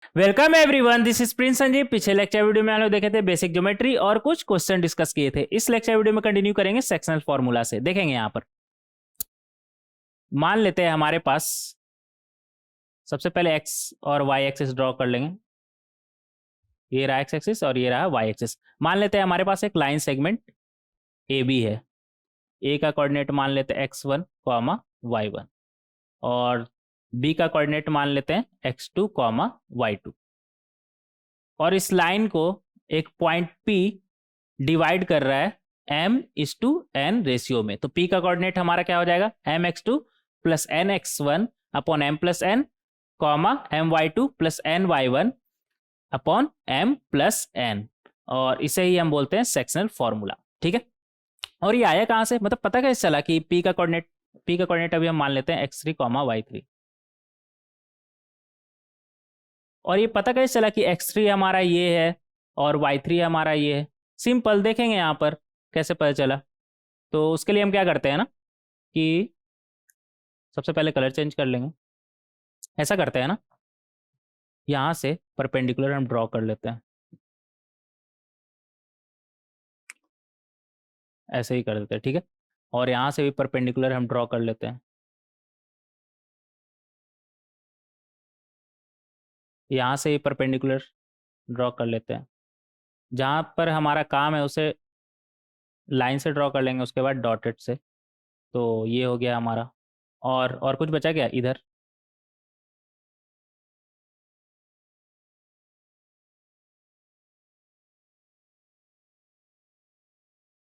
Welcome everyone, this is Prince Sanjeev. पिछले lecture video में हम लोग देखे थे बेसिक ज्योमेट्री और कुछ क्वेश्चन डिस्कस किए थे। इस लेक्चर वीडियो में कंटिन्यू करेंगे सेक्शनल फॉर्मूला से। देखेंगे यहाँ पर मान लेते हैं हमारे पास सबसे पहले एक्स और वाई एक्सिस ड्रॉ कर लेंगे। ये रहा एक्स एक्सिस और ये रहा वाई एक्सिस। मान लेते हैं हमारे पास एक लाइन सेगमेंट ए बी है। ए का कोऑर्डिनेट मान लेते हैं x1 कॉमा y1 और बी का कोऑर्डिनेट मान लेते हैं x2 कॉमा y2। और इस लाइन को एक पॉइंट P डिवाइड कर रहा है m/n रेशियो में। तो P का कोऑर्डिनेट हमारा क्या हो जाएगा, mx2 plus nx1 upon m plus n comma my2 plus ny1 upon m plus n। और इसे ही हम बोलते हैं सेक्शनल फॉर्मूला। ठीक है, और ये आया कहाँ से, मतलब पता कैसे चला कि P का कोऑर्डिनेट अभी हम मान लेते हैं x3 कॉमा y3। और ये पता कैसे चला कि x3 हमारा ये है और y3 हमारा ये है। सिंपल, देखेंगे यहाँ पर कैसे पता चला। तो उसके लिए हम क्या करते हैं ना कि सबसे पहले कलर चेंज कर लेंगे। ऐसा करते हैं ना, यहाँ से परपेंडिकुलर हम ड्रॉ कर लेते हैं। ऐसे ही कर देते हैं, ठीक है। और यहाँ से भी परपेंडिकुलर हम ड्रॉ कर लेते हैं। यहाँ से ही परपेंडिकुलर ड्रॉ कर लेते हैं। जहाँ पर हमारा काम है उसे लाइन से ड्रॉ कर लेंगे, उसके बाद डॉटेड से। तो ये हो गया हमारा। और कुछ बचा क्या इधर?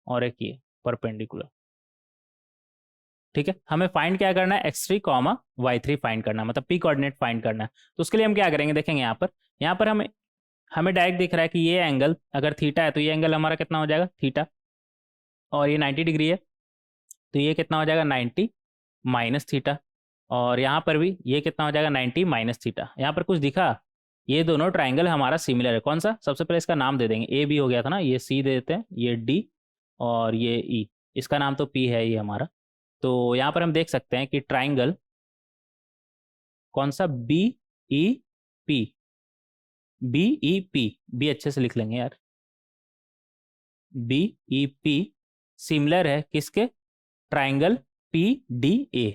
और एक ये परपेंडिकुलर। ठीक है, हमें फाइंड क्या करना है, x3 कॉमा y3 फाइंड करना है, मतलब p कोऑर्डिनेट फाइंड करना है। तो उसके लिए हम क्या करेंगे, देखेंगे यहाँ पर हमें हमें डायरेक्ट दिख रहा है कि ये एंगल अगर थीटा है तो ये एंगल हमारा कितना हो जाएगा, थीटा। और ये 90 डिग्री है तो ये कितना हो जाएगा, 90 माइनस थीटा। और यहाँ पर भी ये कितना हो जाएगा, 90 माइनस थीटा। यहाँ पर कुछ दिखा? ये दोनों ट्राइंगल हमारा सिमिलर है। कौन सा? सबसे पहले इसका नाम दे देंगे। ए बी हो गया था ना, ये सी दे देते हैं, ये डी और ये ई। इसका नाम तो पी है ये हमारा। तो यहाँ पर हम देख सकते हैं कि ट्राइंगल कौन सा, B E P. B E P, B अच्छे से लिख लेंगे यार। बी ई पी सिमिलर है किसके, triangle P D A.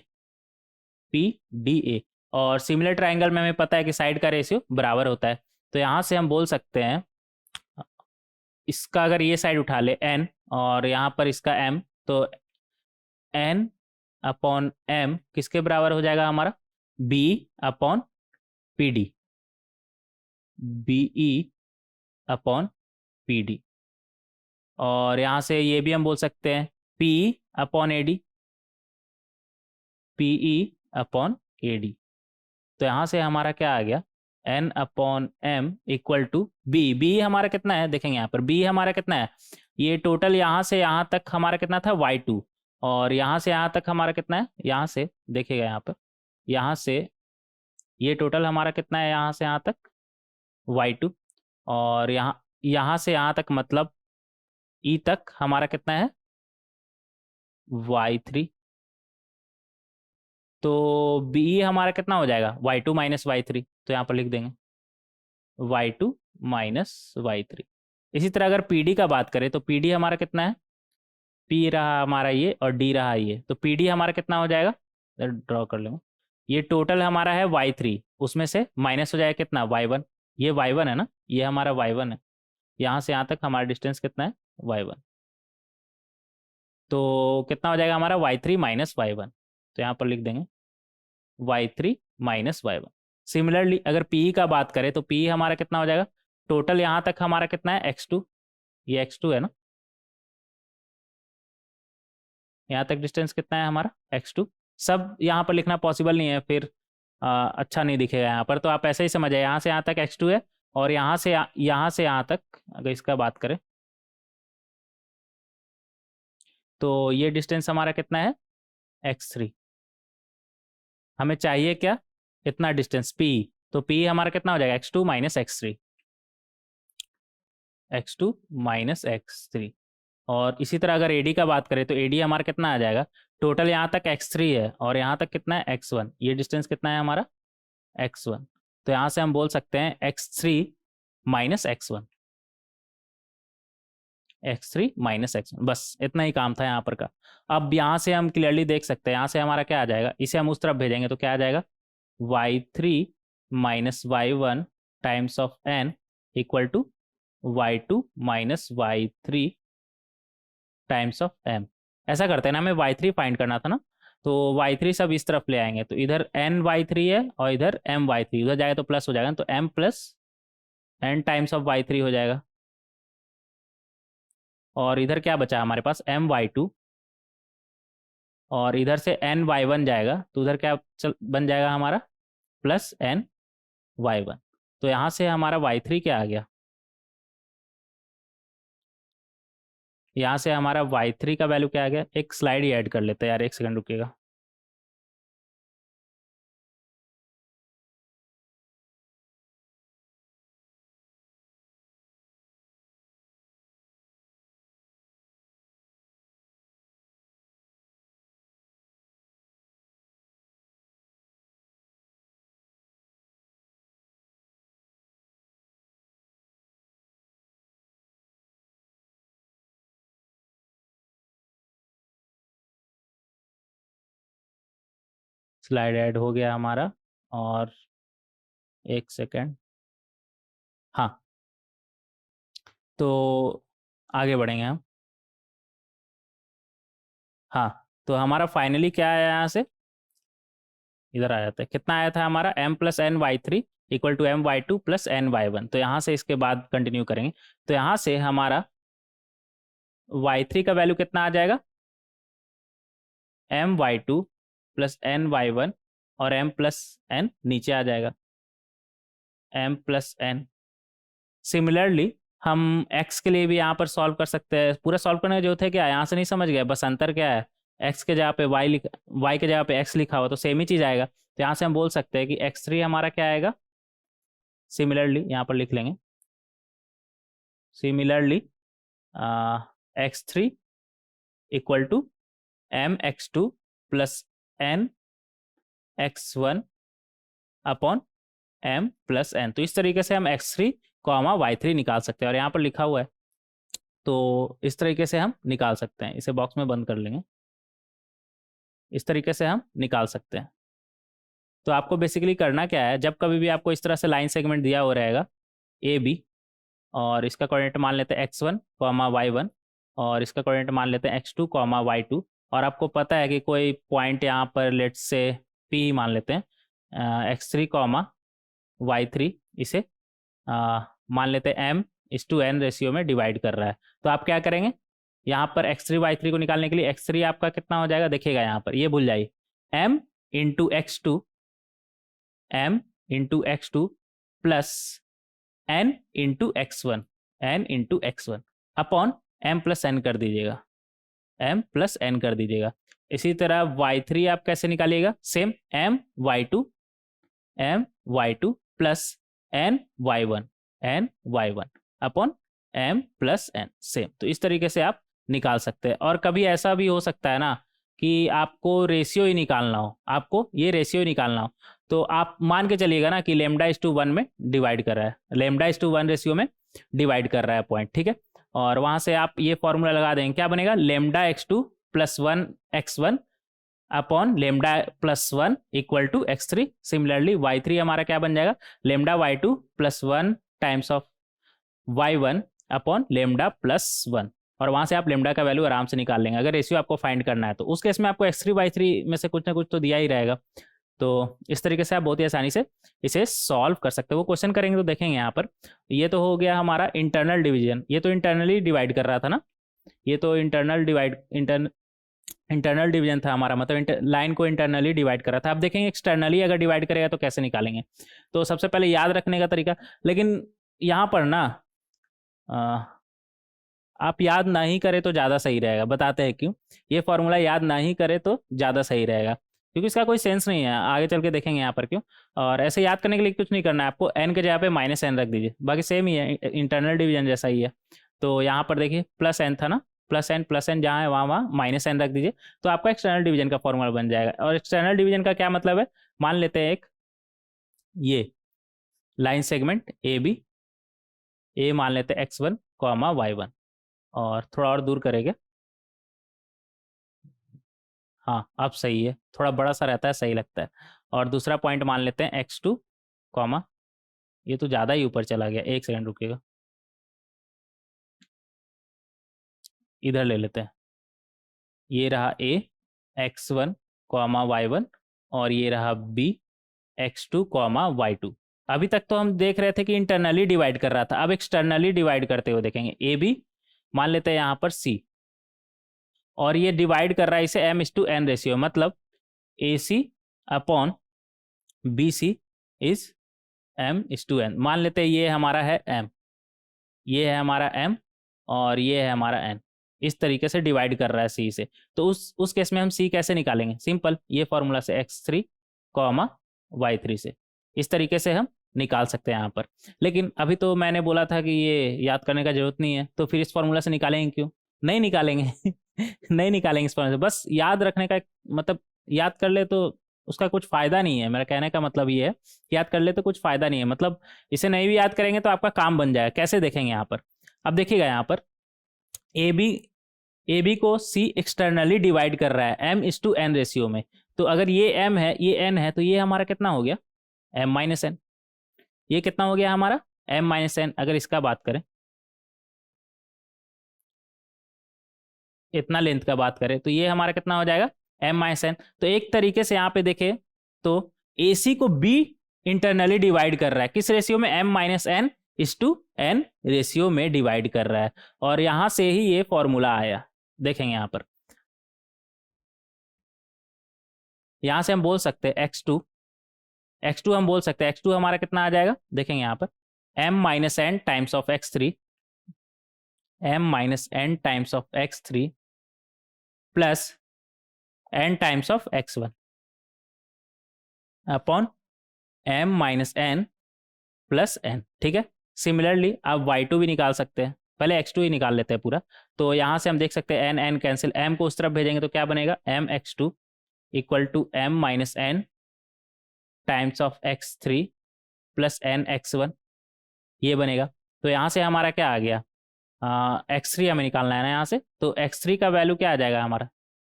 P D A. और सिमिलर ट्राइंगल में हमें पता है कि साइड का रेशियो बराबर होता है। तो यहाँ से हम बोल सकते हैं, इसका अगर ये साइड उठा ले n और यहाँ पर इसका m, तो n अपॉन m किसके बराबर हो जाएगा हमारा, b upon P D, B E upon P D. और यहाँ से ये भी हम बोल सकते हैं p upon A D, P E upon A D. तो यहाँ से हमारा क्या आ गया, n upon m equal to b। b हमारा कितना है, देखेंगे यहाँ पर b हमारा कितना है, ये टोटल यहाँ से यहाँ तक हमारा कितना था, y2। और यहाँ से यहाँ तक हमारा कितना है, यहाँ से देखिएगा यहाँ पर, यहाँ से ये टोटल हमारा कितना है, यहाँ से यहाँ तक y2। और यहाँ यहाँ से यहाँ तक मतलब e तक हमारा कितना है, y3। तो b हमारा कितना हो जाएगा, y2 माइनस y3। तो यहाँ पर लिख देंगे y2 माइनस y3। इसी तरह अगर pd का बात करें तो pd हमारा कितना है, p रहा हमारा ये और d रहा ये। तो pd हमारा कितना हो जाएगा, ड्रॉ कर लेंगे। ये टोटल हमारा है y3, उसमें से माइनस हो जाएगा कितना, y1। ये y1 है ना, ये हमारा y1 है। यहाँ से यहाँ तक हमारा डिस्टेंस कितना है, y1। तो कितना हो जाएगा हमारा, y3 माइनस y1। तो यहाँ पर लिख देंगे y3 माइनस y1। सिमिलरली अगर p का बात करें तो p हमारा कितना हो जाएगा, टोटल यहाँ तक हमारा कितना है, x2। ये x2 है ना, यहाँ तक डिस्टेंस कितना है हमारा, x2। सब यहाँ पर लिखना पॉसिबल नहीं है, फिर अच्छा नहीं दिखेगा यहाँ पर। तो आप ऐसे ही समझिए, यहाँ से यहाँ तक x2 है और यहाँ से यहाँ तक अगर इसका बात करें तो ये डिस्टेंस हमारा कितना है, x3। हमें चाहिए क्या, इतना डिस्टेंस p। तो p हमारा कितना हो जाएगा, x2 minus x3, x2 minus x3। और इसी तरह अगर AD का बात करें तो AD हमारा कितना आ जाएगा, टोटल यहाँ तक x3 है और यहाँ तक कितना है, x1। ये डिस्टेंस कितना है हमारा, x1। तो यहाँ से हम बोल सकते हैं x3 minus x1, x3 minus x1, बस इतना ही काम था यहाँ पर का। अब यहाँ से हम क्लियरली देख सकते हैं, यहाँ से हमारा क्या आ जाएगा, इसे हम उस तरफ भेजेंगे तो क्या आ जाएगा, y3 minus y1 times of n equal to y2 minus y3 times of m। ऐसा करते हैं ना, हमें y3 फाइंड करना था ना, तो y3 सब इस तरफ ले आएंगे, तो इधर n y3 है और इधर m y3, उधर जाएगा तो प्लस हो जाएगा, तो m plus n times of y3 हो जाएगा। और इधर क्या बचा हमारे पास, m y2, और इधर से n y1 जाएगा, तो उधर क्या बन जाएगा हमारा, प्लस n y1। तो यहाँ से हमारा y3 क्या आ गया, यहाँ से हमारा y3 का वैल्यू क्या आ गया, एक स्लाइड ही ऐड कर लेते हैं यार, एक सेकंड रुकिएगा। स्लाइड ऐड हो गया हमारा, और एक सेकेंड, हाँ, तो आगे बढ़ेंगे हम। हाँ, तो हमारा फाइनली क्या आया, यहाँ से इधर आ जाता है, कितना आया था हमारा, m plus N Y three equal to m y2 plus n y1। तो यहाँ से इसके बाद कंटिन्यू करेंगे, तो यहाँ से हमारा y3 का वैल्यू कितना आ जाएगा, m y2 plus n y1, और m प्लस n नीचे आ जाएगा, m प्लस n। सिमिलरली हम x के लिए भी यहाँ पर सॉल्व कर सकते हैं, पूरा सॉल्व करने की जरूरत है क्या, यहाँ से नहीं समझ गए, बस अंतर क्या है, x के जगह पे y के जगह पे x लिखा हुआ, तो सेम ही चीज़ आएगा। तो यहाँ से हम बोल सकते हैं कि x3 हमारा क्या आएगा, सिमिलरली यहाँ पर लिख लेंगे, similarly x3 equal to m x2 plus n x1 upon m plus n। तो इस तरीके से हम x3 कॉमा y3 निकाल सकते हैं, और यहाँ पर लिखा हुआ है, तो इस तरीके से हम निकाल सकते हैं, इसे बॉक्स में बंद कर लेंगे, इस तरीके से हम निकाल सकते हैं। तो आपको बेसिकली करना क्या है, जब कभी भी आपको इस तरह से लाइन सेगमेंट दिया हो रहेगा ए बी, और इसका कोऑर्डिनेट मान लेते हैं x1 कॉमा y1, और इसका कोऑर्डिनेट मान लेते हैं x2 कॉमा y2, और आपको पता है कि कोई पॉइंट यहाँ पर लेट्स से p ही मान लेते हैं, x3 कॉमा y3, इसे मान लेते हैं m/n रेशियो में डिवाइड कर रहा है। तो आप क्या करेंगे, यहाँ पर x3 y3 को निकालने के लिए x3 आपका कितना हो जाएगा, देखिएगा यहाँ पर, ये भूल जाइए, m into x2 plus n into x1 upon m plus n कर दीजिएगा, m प्लस n कर दीजिएगा। इसी तरह y3 आप कैसे निकालिएगा, same m y2 plus n y1 upon m plus n, same. तो इस तरीके से आप निकाल सकते हैं। और कभी ऐसा भी हो सकता है ना कि आपको रेशियो ही निकालना हो, आपको ये रेशियो ही निकालना हो, तो आप मान के चलिएगा ना कि λ/1 में डिवाइड कर रहा है, λ/1 रेशियो में डिवाइड कर रहा है पॉइंट, ठीक है। और वहाँ से आप ये फॉर्मूला लगा देंगे, क्या बनेगा, λ(x2 + 1x1 upon λ+1 equal to x3। Similarly y3 हमारा क्या बन जाएगा, λy2 + 1 times of y1 upon λ+1, और वहाँ से आप लेमडा का वैल्यू आराम से निकाल लेंगे, अगर रेशियो आपको फाइंड करना है तो। उस केस में आपको x3 y3 में से कुछ ना कुछ तो दिया ही रहेगा। तो इस तरीके से आप बहुत ही आसानी से इसे सॉल्व कर सकते हो। वो क्वेश्चन करेंगे तो देखेंगे यहाँ पर, ये तो हो गया हमारा इंटरनल डिवीजन, ये तो इंटरनली डिवाइड कर रहा था ना, ये तो इंटरनल डिवीजन था हमारा, मतलब लाइन को इंटरनली डिवाइड कर रहा था। आप देखेंगे एक्सटर्नली अगर डिवाइड करेगा तो कैसे निकालेंगे। तो सबसे पहले याद रखने का तरीका, लेकिन यहाँ पर ना आप याद ना ही करें तो ज़्यादा सही रहेगा, बताते हैं क्यों। ये फॉर्मूला याद ना ही करें तो ज़्यादा सही रहेगा, क्योंकि इसका कोई सेंस नहीं है, आगे चल के देखेंगे यहाँ पर क्यों। और ऐसे याद करने के लिए कुछ नहीं करना है आपको, n के जगह पे -n रख दीजिए, बाकी सेम ही है, इंटरनल डिवीजन जैसा ही है। तो यहाँ पर देखिए +n था ना, +n जहाँ है वहाँ -n रख दीजिए, तो आपका एक्सटर्नल डिवीजन का फॉर्मूला बन जाएगा। और एक्सटर्नल डिवीजन का क्या मतलब है, मान लेते हैं एक ये लाइन सेगमेंट ए बी, ए मान लेते हैं x1 कॉमा y1, और थोड़ा और दूर करेंगे। हाँ अब सही है, थोड़ा बड़ा सा रहता है, सही लगता है। और दूसरा पॉइंट मान लेते हैं x2 कॉमा, ये तो ज़्यादा ही ऊपर चला गया, एक सेकंड रुकिएगा, इधर ले लेते हैं। ये रहा a x1 कॉमा y1, और ये रहा b x2 कॉमा y2। अभी तक तो हम देख रहे थे कि इंटरनली डिवाइड कर रहा था, अब एक्सटर्नली डिवाइड करते हुए देखेंगे। ए बी मान लेते हैं यहाँ पर c, और ये डिवाइड कर रहा है इसे m/n रेशियो, मतलब AC upon BC is m/n। मान लेते हैं ये हमारा है m, ये है हमारा m, और ये है हमारा n। इस तरीके से डिवाइड कर रहा है c से। तो उस केस में हम c कैसे निकालेंगे? सिंपल, ये फॉर्मूला से x3 कॉमा y3 से इस तरीके से हम निकाल सकते हैं यहाँ पर। लेकिन अभी तो मैंने बोला था कि ये याद करने का जरूरत नहीं है, तो फिर इस फॉर्मूला से निकालेंगे क्यों? नहीं निकालेंगे नहीं निकालेंगे इस फॉर्मूला से, बस याद रखने का, मतलब याद कर ले तो उसका कुछ फायदा नहीं है। मेरा कहने का मतलब ये है, याद कर ले तो कुछ फायदा नहीं है, मतलब इसे नहीं भी याद करेंगे तो आपका काम बन जाएगा। कैसे देखेंगे यहाँ पर? अब देखिएगा यहाँ पर ए बी को सी एक्सटर्नली डिवाइड कर रहा है m/n रेशियो में। तो अगर ये m है, ये n है, तो ये हमारा कितना हो गया? m-n। ये कितना हो गया हमारा? m-n। अगर इसका बात करें, इतना लेंथ का बात करें, तो ये हमारा कितना हो जाएगा? m-n। तो एक तरीके से यहाँ पे देखें तो AC को B इंटरनली डिवाइड कर रहा है, किस रेशियो में? m-n/n रेशियो में डिवाइड कर रहा है, और यहां से ही ये फॉर्मूला आया। देखेंगे यहाँ पर, यहां से हम बोल सकते हैं x2 हम बोल सकते हैं, x2 हमारा कितना आ जाएगा? देखेंगे यहाँ पर, m-n times of x3, m-n times of x3 plus n times of x1 upon m-n plus n। ठीक है, सिमिलरली आप y2 भी निकाल सकते हैं, पहले x2 ही निकाल लेते हैं पूरा। तो यहाँ से हम देख सकते हैं n कैंसिल, m को उस तरफ भेजेंगे तो क्या बनेगा? mx2 equal to m-n times of x3 plus n(x1), ये बनेगा। तो यहाँ से हमारा क्या आ गया? x3 हमें निकालना है ना यहाँ से, तो x3 का वैल्यू क्या आ जाएगा हमारा?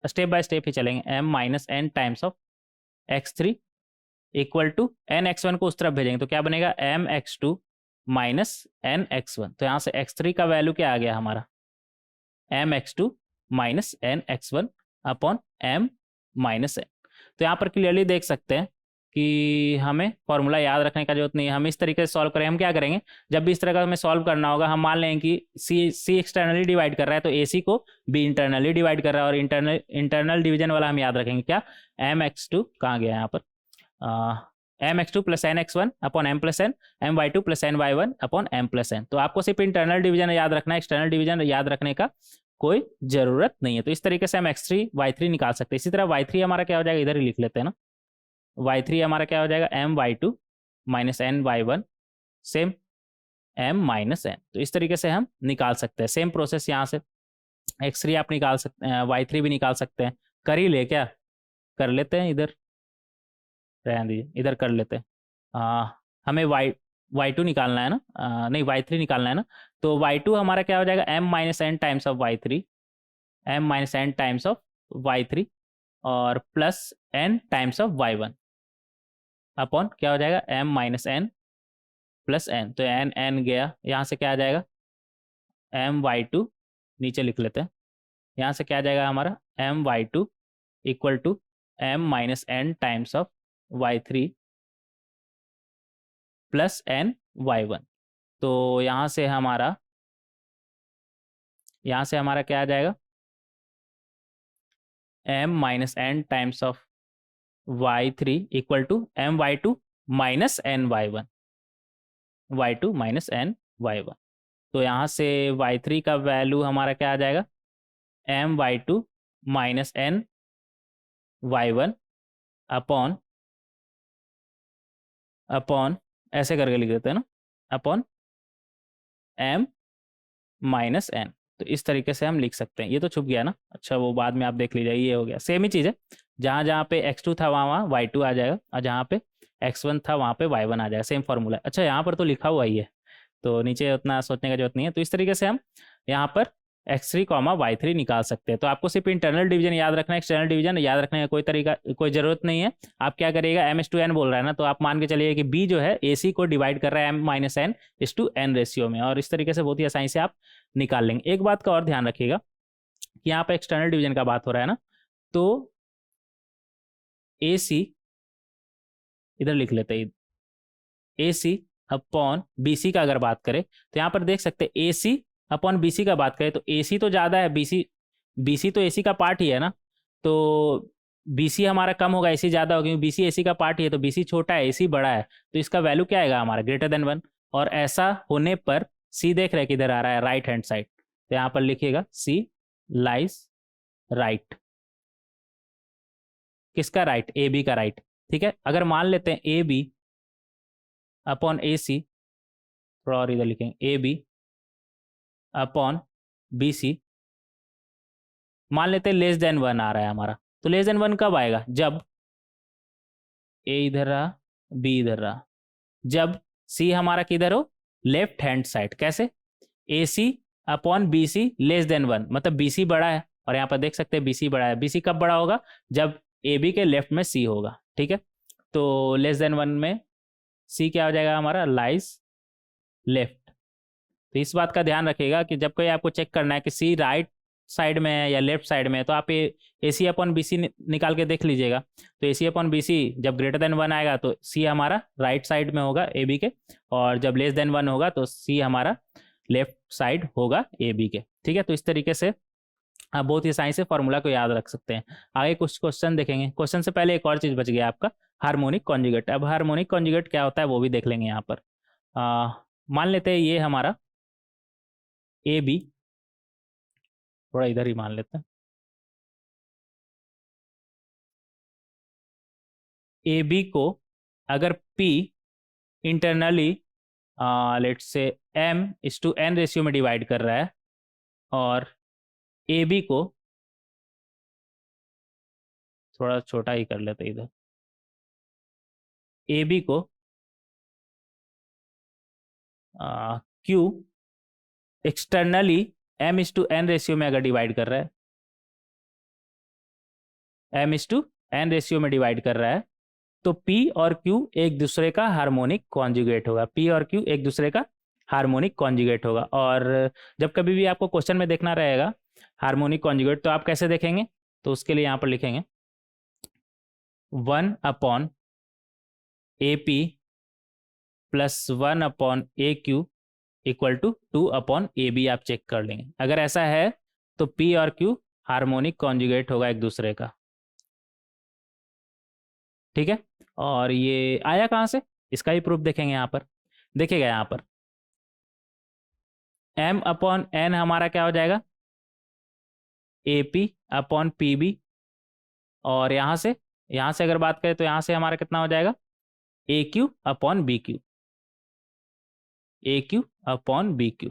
स्टेप बाय स्टेप ही चलेंगे। m-n times of x3 equal to n(x1) को उस तरफ भेजेंगे तो क्या बनेगा? mx2 minus n(x1). तो यहाँ से x3 का वैल्यू क्या आ गया हमारा? mx2 minus n(x1) upon m-n। तो यहाँ पर क्लियरली देख सकते हैं कि हमें फॉर्मूला याद रखने का जरूरत नहीं है, हम इस तरीके से सॉल्व करें। हम क्या करेंगे, जब भी इस तरह का हमें सॉल्व करना होगा, हम मान लेंगे कि सी एक्सटर्नली डिवाइड कर रहा है, तो AC को B इंटरनली डिवाइड कर रहा है, और इंटरनल डिवीजन वाला हम याद रखेंगे क्या? mx2 कहाँ गया यहाँ पर? mx2 plus n(x1) upon m plus n, my2 plus ny1 upon m plus n। तो आपको सिर्फ इंटरनल डिवीजन याद रखना है, एक्सटर्नल डिवीजन याद रखने का कोई जरूरत नहीं है। तो इस तरीके से हम x3 y3 निकाल सकते हैं। इसी तरह y3 हमारा क्या हो जाएगा, इधर ही लिख लेते हैं ना। y3 हमारा क्या हो जाएगा? my2 minus ny1 same m-n। तो इस तरीके से हम निकाल सकते हैं। सेम प्रोसेस यहाँ से x3 आप निकाल सकते हैं, y3 भी निकाल सकते हैं। कर ही ले क्या? कर लेते हैं, इधर रहने दीजिए, इधर कर लेते हैं। हमें y2 निकालना है ना, नहीं y3 निकालना है ना। तो y2 हमारा क्या हो जाएगा? m-n times of y3, m-n times of y3 और plus n times of y1 upon क्या हो जाएगा? m-n plus n। तो n गया, यहाँ से क्या आ जाएगा? my2 नीचे लिख लेते हैं, यहाँ से क्या आ जाएगा हमारा? my2 equal to m-n times of y3 plus ny1। तो यहाँ से हमारा क्या आ जाएगा? m-n times of y3 equal to my2 minus ny1, y2 minus ny1। तो यहाँ से y3 का वैल्यू हमारा क्या आ जाएगा? my2 माइनस ny1 अपॉन ऐसे करके लिख देते हैं ना, अपॉन m माइनस n। तो इस तरीके से हम लिख सकते हैं। ये तो छुप गया ना, अच्छा वो बाद में आप देख लीजिए, ये हो गया। सेम ही चीज़ है, जहाँ जहाँ पे x2 था वहाँ y2 आ जाएगा, और जहाँ पे x1 था वहाँ पे y1 आ जाएगा, सेम फॉर्मूला। अच्छा यहाँ पर तो लिखा हुआ ही है, तो नीचे उतना सोचने का जरूरत नहीं है। तो इस तरीके से हम यहाँ पर x3 y3 निकाल सकते हैं। तो आपको सिर्फ इंटरनल डिवीजन याद रखना है, एक्सटर्नल डिवीजन याद रखने का कोई जरूरत नहीं है। आप क्या करिएगा, m/n बोल रहा है ना, तो आप मान के चलिए कि b जो है ac को डिवाइड कर रहा है m-n/n रेशियो में, और इस तरीके से बहुत ही आसानी से आप निकाल लेंगे। एक बात का और ध्यान रखिएगा कि यहाँ पर एक्सटर्नल डिवीजन का बात हो रहा है ना, तो AC इधर लिख लेते हैं, AC अपॉन BC का अगर बात करें तो यहाँ पर देख सकते हैं AC अपॉन BC का बात करें तो AC तो ज़्यादा है, BC तो AC का पार्ट ही है ना, तो BC हमारा कम होगा, AC ज़्यादा होगा, क्योंकि BC AC का पार्ट ही है, तो BC छोटा है AC बड़ा है, तो इसका वैल्यू क्या आएगा हमारा ग्रेटर देन 1। और ऐसा होने पर C देख रहे हैं किधर आ रहा है, राइट हैंड साइड, तो यहाँ पर लिखिएगा C लाइज राइट। किसका राइट? AB का राइट। ठीक है, अगर मान लेते हैं AB अपॉन AC, थोड़ा और इधर लिखेंगे AB अपॉन BC, मान लेते हैं लेस देन 1 आ रहा है हमारा, तो लेस देन 1 कब आएगा? जब A इधर रहा, B इधर रहा, जब C हमारा किधर हो, लेफ्ट हैंड साइड। कैसे? AC upon BC less than 1, मतलब BC बड़ा है, और यहाँ पर देख सकते हैं BC बड़ा है। BC कब बड़ा होगा? जब AB के लेफ्ट में C होगा। ठीक है, तो लेस देन 1 में C क्या हो जाएगा हमारा? Lies left. तो इस बात का ध्यान रखिएगा कि जब कोई आपको चेक करना है कि C राइट साइड में है या लेफ्ट साइड में है, तो आप AC अपॉन BC निकाल के देख लीजिएगा। तो AC अपॉन BC जब ग्रेटर देन 1 आएगा तो C हमारा राइट साइड में होगा AB के, और जब लेस देन 1 होगा तो C हमारा लेफ्ट साइड होगा AB के। ठीक है, तो इस तरीके से आप बहुत ही आसानी से फॉर्मूला को याद रख सकते हैं। आगे कुछ क्वेश्चन देखेंगे। क्वेश्चन से पहले एक और चीज़ बच गया आपका, हार्मोनिक कॉन्जुगेट। अब हार्मोनिक कॉन्जुगेट क्या होता है वो भी देख लेंगे यहाँ पर। मान लेते हैं ये हमारा AB, थोड़ा इधर ही मान लेते हैं, AB को अगर P internally let's say m/n ratio में डिवाइड कर रहा है, और AB को थोड़ा छोटा ही कर लेते हैं इधर, AB को Q एक्सटर्नली m/n रेशियो में अगर डिवाइड कर रहा है, m/n रेशियो में डिवाइड कर रहा है, तो P और Q एक दूसरे का हार्मोनिक कॉन्जुगेट होगा। P और Q एक दूसरे का हार्मोनिक कॉन्जुगेट होगा। और जब कभी भी आपको क्वेश्चन में देखना रहेगा हार्मोनिक कॉन्जुगेट, तो आप कैसे देखेंगे? तो उसके लिए यहाँ पर लिखेंगे 1 upon AP plus 1 upon AQ equal to 2 upon AB। आप चेक कर लेंगे, अगर ऐसा है तो P और Q हार्मोनिक कॉन्जुगेट होगा एक दूसरे का। ठीक है, और ये आया कहाँ से, इसका ही प्रूफ देखेंगे यहाँ पर। देखिएगा यहाँ पर m अपॉन n हमारा क्या हो जाएगा? AP अपॉन PB, और यहाँ से अगर बात करें तो यहाँ से हमारा कितना हो जाएगा? AQ upon BQ, AQ upon BQ।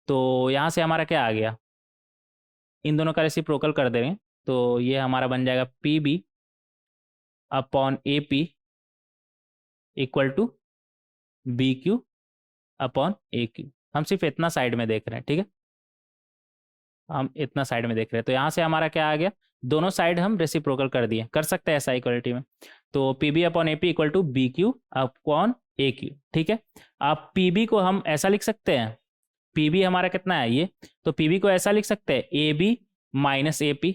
तो यहाँ से हमारा क्या आ गया? इन दोनों का रेसिप्रोकल कर देंगे तो ये हमारा बन जाएगा PB upon AP equal to BQ upon AQ। हम सिर्फ इतना साइड में देख रहे हैं। ठीक है, हम इतना साइड में देख रहे हैं, तो यहाँ से हमारा क्या आ गया? दोनों साइड हम रेसिप्रोकल कर दिए, कर सकते हैं ऐसा इक्वलिटी में। तो PB upon AP equal to BQ upon AQ। ठीक है, अब PB को हम ऐसा लिख सकते हैं, PB हमारा कितना है ये, तो PB को ऐसा लिख सकते हैं AB माइनस AP।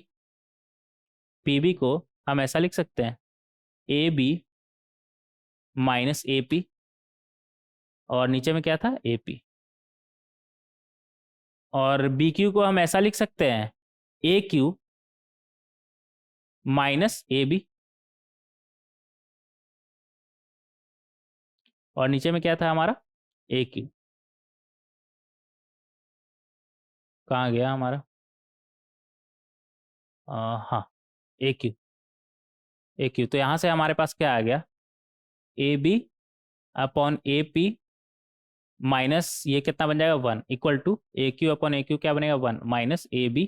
PB को हम ऐसा लिख सकते हैं AB माइनस AP, और नीचे में क्या था? AP। और BQ को हम ऐसा लिख सकते हैं AQ माइनस AB, और नीचे में क्या था हमारा? AQ। कहाँ गया हमारा? हाँ, AQ। तो यहाँ से हमारे पास क्या आ गया? AB अपॉन AP माइनस ये कितना बन जाएगा? 1 equal to AQ upon AQ क्या बनेगा? 1 माइनस AB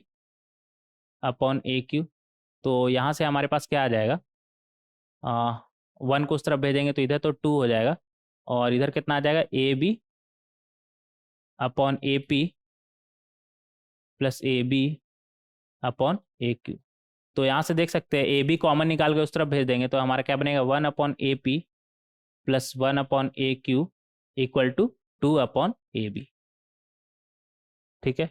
अपॉन AQ। तो यहाँ से हमारे पास क्या आ जाएगा? 1 को उस तरफ भेजेंगे तो इधर तो 2 हो जाएगा, और इधर कितना आ जाएगा A B upon A P plus A B upon A Q. तो यहाँ से देख सकते हैं ए बी कॉमन निकाल के उस तरफ भेज देंगे तो हमारा क्या बनेगा 1 upon A P plus 1 upon A Q equal to 2 upon A B. ठीक है,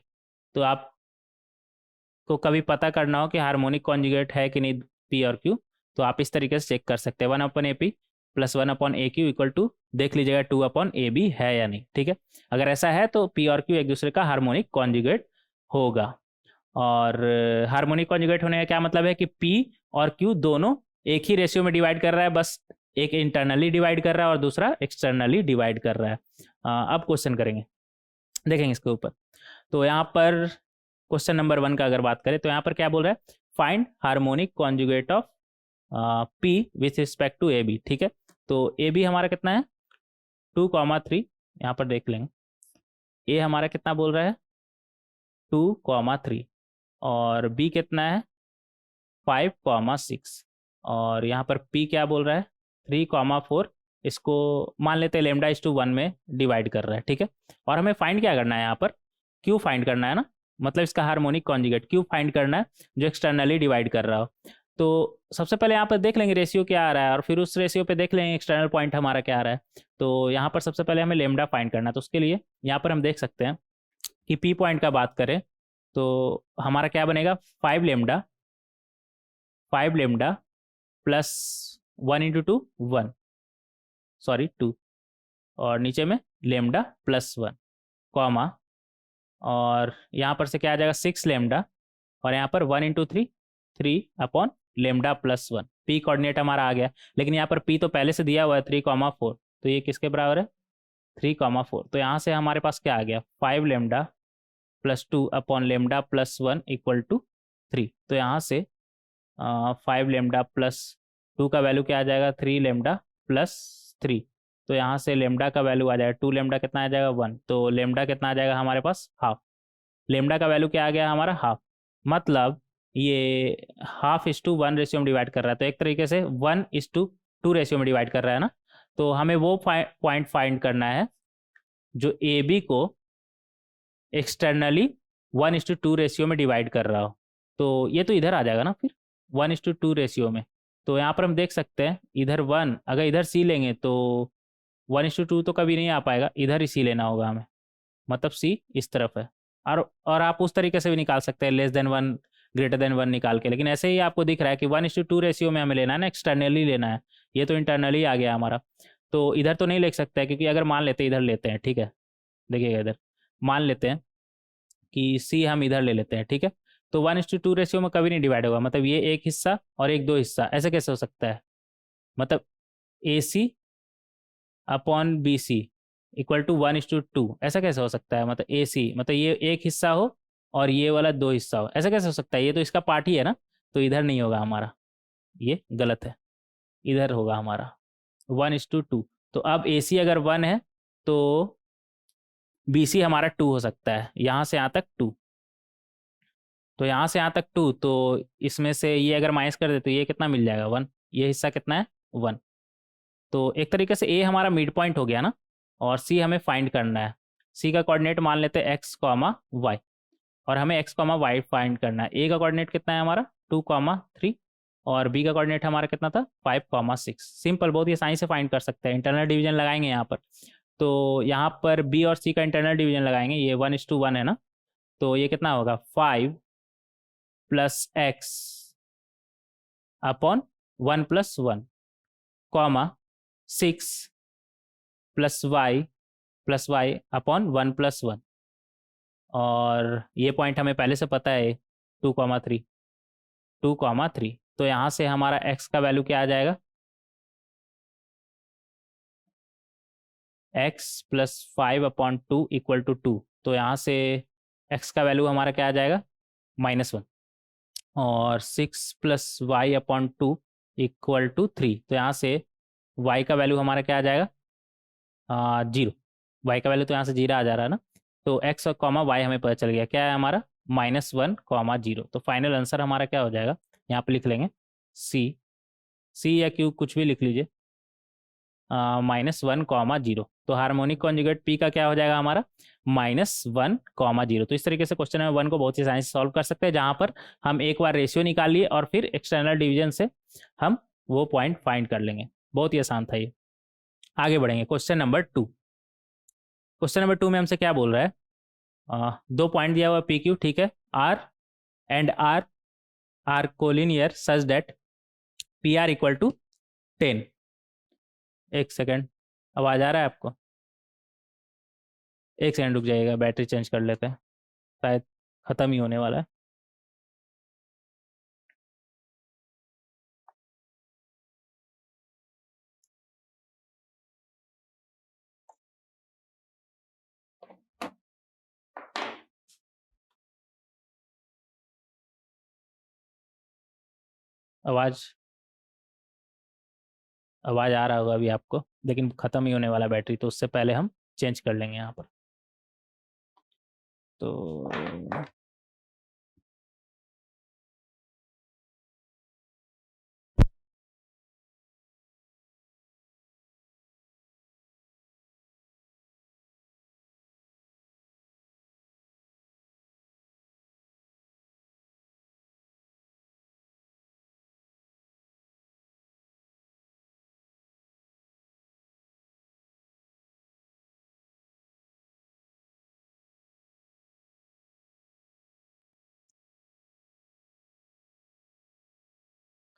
तो आपको कभी पता करना हो कि हार्मोनिक कॉन्जुगेट है कि नहीं पी और क्यू, तो आप इस तरीके से चेक कर सकते हैं 1 upon A P plus 1 upon A Q equal to देख लीजिएगा 2 अपॉन ए बी है या नहीं। ठीक है, अगर ऐसा है तो पी और क्यू एक दूसरे का हार्मोनिक कॉन्जुगेट होगा। और हार्मोनिक कॉन्जुगेट होने का क्या मतलब है कि पी और क्यू दोनों एक ही रेशियो में डिवाइड कर रहा है, बस एक इंटरनली डिवाइड कर रहा है और दूसरा एक्सटर्नली डिवाइड कर रहा है। अब क्वेश्चन करेंगे, देखेंगे इसके ऊपर। तो यहाँ पर क्वेश्चन नंबर 1 का अगर बात करें तो यहाँ पर क्या बोल रहा है, find harmonic conjugate of P with respect to A B. ठीक है, तो ए बी हमारा कितना है 2,3, यहाँ पर देख लेंगे ए हमारा कितना बोल रहा है 2,3, और बी कितना है 5,6, और यहाँ पर पी क्या बोल रहा है 3,4। इसको मान लेते हैं लेमडा इस टू 1 में डिवाइड कर रहा है। ठीक है, और हमें फाइंड क्या करना है यहाँ पर क्यू फाइंड करना है ना, मतलब इसका हार्मोनिक कॉन्जुगेट क्यू फाइंड करना है जो एक्सटर्नली डिवाइड कर रहा हो। तो सबसे पहले यहाँ पर देख लेंगे रेशियो क्या आ रहा है और फिर उस रेशियो पे देख लेंगे एक्सटर्नल पॉइंट हमारा क्या आ रहा है। तो यहाँ पर सबसे पहले हमें लेमडा फाइंड करना है, तो उसके लिए यहाँ पर हम देख सकते हैं कि पी पॉइंट का बात करें तो हमारा क्या बनेगा 5 लेमडा प्लस 1 इंटू 2 1, सॉरी 2, और नीचे में लेमडा प्लस 1 कॉमा, और यहाँ पर से क्या आ जाएगा 6 लेमडा, और यहाँ पर 1 into 3 3 upon lambda plus 1। P coordinate हमारा आ गया, लेकिन यहाँ पर पी तो पहले से दिया हुआ है 3,4, तो ये किसके बराबर है 3,4। तो यहाँ से हमारे पास क्या आ गया 5 lambda plus 2 upon lambda plus 1 equal to 3। तो यहाँ से 5 लेमडा प्लस 2 का वैल्यू क्या आ जाएगा 3 लेमडा प्लस 3। तो यहाँ से लेमडा का वैल्यू आ जाएगा 2 लेमडा कितना आ जाएगा 1, तो लेमडा कितना आ जाएगा हमारे पास हाफ। लेमडा का वैल्यू क्या आ गया हमारा हाफ, मतलब ये हाफ इस टू 1 रेशियो में डिवाइड कर रहा है, तो एक तरीके से 1 इस टू 2 रेशियो में डिवाइड कर रहा है ना। तो हमें वो पॉइंट फाइंड करना है जो ए बी को एक्सटर्नली 1:2 रेशियो में डिवाइड कर रहा हो। तो ये तो इधर आ जाएगा ना फिर 1:2 रेशियो में। तो यहाँ पर हम देख सकते हैं इधर 1, अगर इधर सी लेंगे तो 1:2 तो कभी नहीं आ पाएगा, इधर ही सी लेना होगा हमें, मतलब सी इस तरफ है। और आप उस तरीके से भी निकाल सकते हैं लेस देन 1 ग्रेटर देन 1 निकाल के, लेकिन ऐसे ही आपको दिख रहा है कि 1:2 रेशियो में हमें लेना है ना, एक्सटर्नली लेना है। ये तो इंटरनली आ गया हमारा, तो इधर तो नहीं लिख सकते क्योंकि अगर मान लेते इधर लेते हैं, ठीक है देखिएगा इधर मान लेते हैं कि सी हम इधर ले लेते हैं, ठीक है। तो 1:2 रेशियो में कभी नहीं डिवाइड होगा, मतलब ये एक हिस्सा और एक 2 हिस्सा, ऐसे कैसे हो सकता है, मतलब A C upon B C equal to 1:2, ऐसा कैसे हो सकता है, मतलब ए सी मतलब ये एक हिस्सा हो और ये वाला 2 हिस्सा हो, ऐसा कैसे हो सकता है, ये तो इसका पार्ट ही है ना। तो इधर नहीं होगा हमारा, ये गलत है, इधर होगा हमारा 1:2। तो अब ए सी अगर 1 है तो बी सी हमारा 2 हो सकता है, यहाँ से यहाँ तक 2, तो यहाँ से यहाँ तक 2, तो इसमें से ये अगर माइनस कर दे तो ये कितना मिल जाएगा 1, ये हिस्सा कितना है 1। तो एक तरीके से ए हमारा मिड पॉइंट हो गया ना, और सी हमें फाइंड करना है। सी का कोऑर्डिनेट मान लेते हैं एक्स कॉमा वाई, और हमें एक्स कॉमा वाई फाइंड करना है। ए का कोऑर्डिनेट कितना है हमारा 2,3, और बी का कोऑर्डिनेट हमारा कितना था 5,6। सिंपल, बहुत ही आसानी से फाइंड कर सकते हैं। इंटरनल डिवीजन लगाएंगे यहाँ पर, तो यहाँ पर बी और सी का इंटरनल डिवीजन लगाएंगे, ये 1:1 है ना, तो ये कितना होगा 5 plus X upon 1 plus 1 comma 6 plus Y upon 1 plus 1, और ये पॉइंट हमें पहले से पता है 2,3। तो यहाँ से हमारा x का वैल्यू क्या आ जाएगा x प्लस 5/2 इक्वल टू 2। तो यहाँ से x का वैल्यू हमारा क्या आ जाएगा -1, और 6 प्लस y/2 इक्वल टू 3। तो यहाँ से y का वैल्यू हमारा क्या आ जाएगा 0। y का वैल्यू तो यहाँ से 0 आ जा रहा है ना, तो x और कॉमा y हमें पता चल गया क्या है हमारा -1,0। तो फाइनल आंसर हमारा क्या हो जाएगा, यहाँ पे लिख लेंगे सी या क्यू कुछ भी लिख लीजिए, -1, 0। तो हार्मोनिक कॉन्जुगेट पी का क्या हो जाएगा हमारा -1, 0। तो इस तरीके से क्वेश्चन नंबर 1 को बहुत ही आसानी से सॉल्व कर सकते हैं, जहां पर हम एक बार रेशियो निकाल लिए और फिर एक्सटर्नल डिवीजन से हम वो पॉइंट फाइंड कर लेंगे। बहुत ही आसान था ये। आगे बढ़ेंगे क्वेश्चन नंबर 2। क्वेश्चन नंबर 2 में हमसे क्या बोल रहा है, दो पॉइंट दिया हुआ पी क्यू, ठीक है। R and R are collinear such that P R equal to 10। एक सेकेंड, आवाज आ रहा है आपको? एक सेकंड रुक जाइएगा, बैटरी चेंज कर लेते हैं, शायद ख़त्म ही होने वाला है। आवाज़ आवाज़ आ रहा होगा अभी आपको, लेकिन ख़त्म ही होने वाला बैटरी, तो उससे पहले हम चेंज कर लेंगे यहाँ पर। तो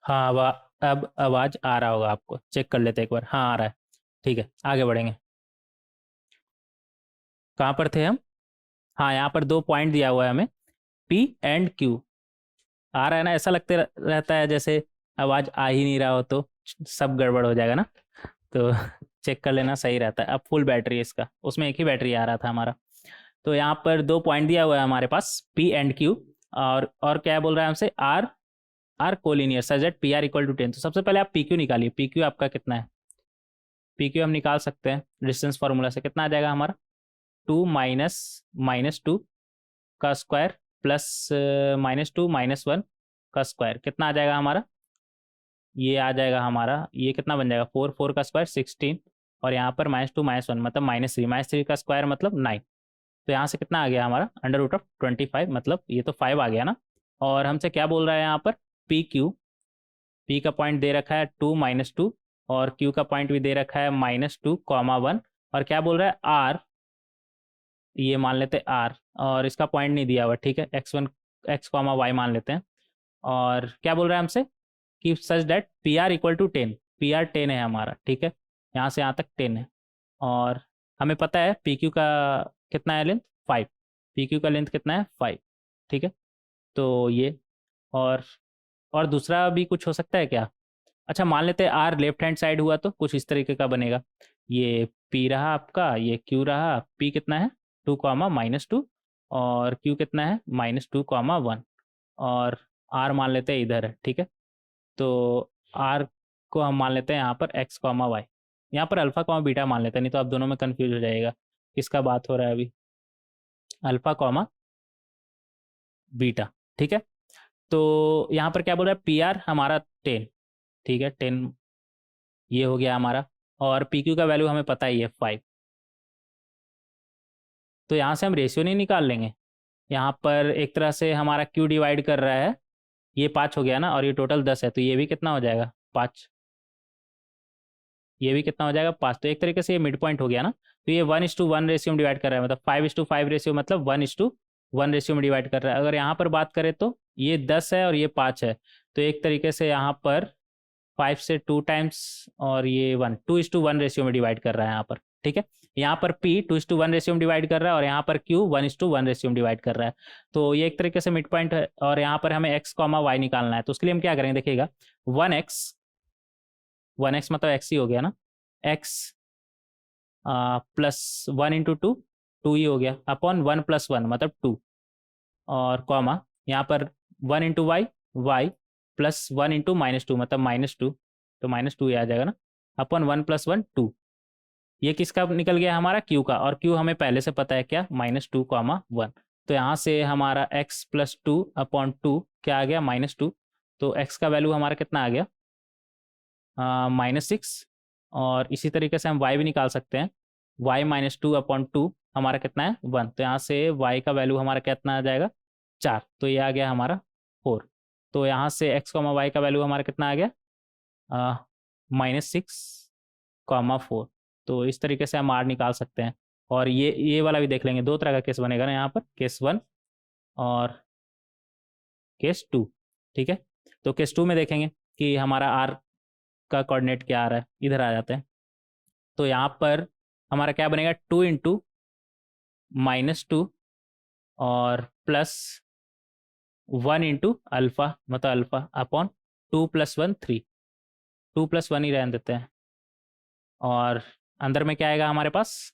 हाँ, अब आवाज़ आ रहा होगा आपको, चेक कर लेते हैं एक बार। हाँ, आ रहा है। ठीक है, आगे बढ़ेंगे। कहाँ पर थे हम? हाँ, यहाँ पर दो पॉइंट दिया हुआ है हमें, पी एंड क्यू। आ रहा है ना? ऐसा लगते रहता है जैसे आवाज़ आ ही नहीं रहा हो तो सब गड़बड़ हो जाएगा ना, तो चेक कर लेना सही रहता है। अब फुल बैटरी है इसका, उसमें एक ही बैटरी आ रहा था हमारा। तो यहाँ पर दो पॉइंट दिया हुआ है हमारे पास, पी एंड क्यू। और क्या बोल रहा है हमसे, R are collinear such that P R equal to 10। तो सबसे पहले आप पी क्यू निकालिए। पी क्यू आपका कितना है? पी क्यू हम निकाल सकते हैं डिस्टेंस फार्मूला से। कितना आ जाएगा हमारा? 2 माइनस -2 का स्क्वायर प्लस -2 - 1 का स्क्वायर। कितना आ जाएगा हमारा? ये आ जाएगा हमारा, ये कितना बन जाएगा, 4 4 का स्क्वायर 16, और यहाँ पर -2 - 1 मतलब -3 का स्क्वायर मतलब 9। तो यहाँ से कितना आ गया हमारा, √25, मतलब ये तो 5 आ गया ना। और हमसे क्या बोल रहा है यहाँ पर, पी क्यू। पी का पॉइंट दे रखा है 2 - 2, और क्यू का पॉइंट भी दे रखा है -2, 1। और क्या बोल रहा है, आर, ये मान लेते हैं आर, और इसका पॉइंट नहीं दिया हुआ, ठीक है, x, y मान लेते हैं। और क्या बोल रहा है हमसे कि such that P R equal to 10। P R 10 है हमारा, ठीक है, यहाँ से यहाँ तक 10 है। और हमें पता है पी क्यू का कितना है लेंथ, 5। पी क्यू का लेंथ कितना है, 5, ठीक है। तो ये, और और दूसरा भी कुछ हो सकता है क्या? अच्छा, मान लेते हैं आर लेफ्ट हैंड साइड हुआ तो कुछ इस तरीके का बनेगा। ये पी रहा आपका, ये क्यू रहा। पी कितना है, 2, -2, और क्यू कितना है, -2, 1। और आर मान लेते हैं इधर है, ठीक है। तो आर को हम मान लेते हैं यहाँ पर x, y। यहाँ पर अल्फा कॉमा बीटा मान लेते हैं, नहीं तो आप दोनों में कंफ्यूज हो जाएगा किसका बात हो रहा है अभी। अल्फा कॉमा बीटा, ठीक है। तो यहाँ पर क्या बोल रहा है, पी आर हमारा 10, ठीक है, 10 ये हो गया हमारा। और पी क्यू का वैल्यू हमें पता ही है 5। तो यहाँ से हम रेशियो नहीं निकाल लेंगे। यहाँ पर एक तरह से हमारा क्यू डिवाइड कर रहा है, ये 5 हो गया ना, और ये टोटल 10 है, तो ये भी कितना हो जाएगा, 5। ये भी कितना हो जाएगा, 5। तो एक तरीके से ये मिड पॉइंट हो गया ना। तो ये 1:1 रेशियो में डिवाइड कर रहा है, मतलब 5:5 रेशियो, मतलब 1:1 रेशियो में डिवाइड कर रहा है। अगर यहाँ पर बात करें तो ये 10 है और ये 5 है, तो एक तरीके से यहाँ पर 5 से 2 टाइम्स, और ये 1 2:1 रेशियो में डिवाइड कर रहा है यहाँ पर, ठीक है। यहाँ पर P 2:1 रेशियो में डिवाइड कर रहा है, और यहाँ पर Q 1:1 रेशियो में डिवाइड कर रहा है। तो ये एक तरीके से मिड पॉइंट है। और यहाँ पर हमें x, y निकालना है, तो उसके लिए हम क्या करेंगे, देखिएगा, 1x मतलब x ही हो गया ना, x प्लस 1 × 2, 2 ही हो गया, अपॉन 1 + 1 मतलब 2, और कॉमा यहाँ पर 1 × y प्लस 1 × -2 मतलब -2, तो -2 ही आ जाएगा ना, अपॉन 1 + 1 2। ये किसका निकल गया, हमारा क्यू का। और क्यू हमें पहले से पता है क्या, -2, 1। तो यहाँ से हमारा x + 2/2 क्या आ गया, -2। तो x का वैल्यू हमारा कितना आ गया, -6, और इसी तरीके से हम y भी निकाल सकते हैं। y माइनस 2/2 हमारा कितना है 1, तो यहाँ से y का वैल्यू हमारा कितना आ जाएगा 4, तो ये आ गया हमारा 4। तो यहाँ से x, y का वैल्यू हमारा कितना आ गया -6, 4। तो इस तरीके से हम r निकाल सकते हैं। और ये वाला भी देख लेंगे, दो तरह का केस बनेगा ना यहाँ पर, केस 1 और केस 2। ठीक है, तो केस 2 में देखेंगे कि हमारा r का कोऑर्डिनेट क्या आ रहा है। इधर आ जाते हैं, तो यहाँ पर हमारा क्या बनेगा 2 इंटू -2 और प्लस 1 इंटू अल्फा, मतलब अल्फा अपॉन 2 + 1 3, 2 + 1 ही रहने देते हैं। और अंदर में क्या आएगा हमारे पास,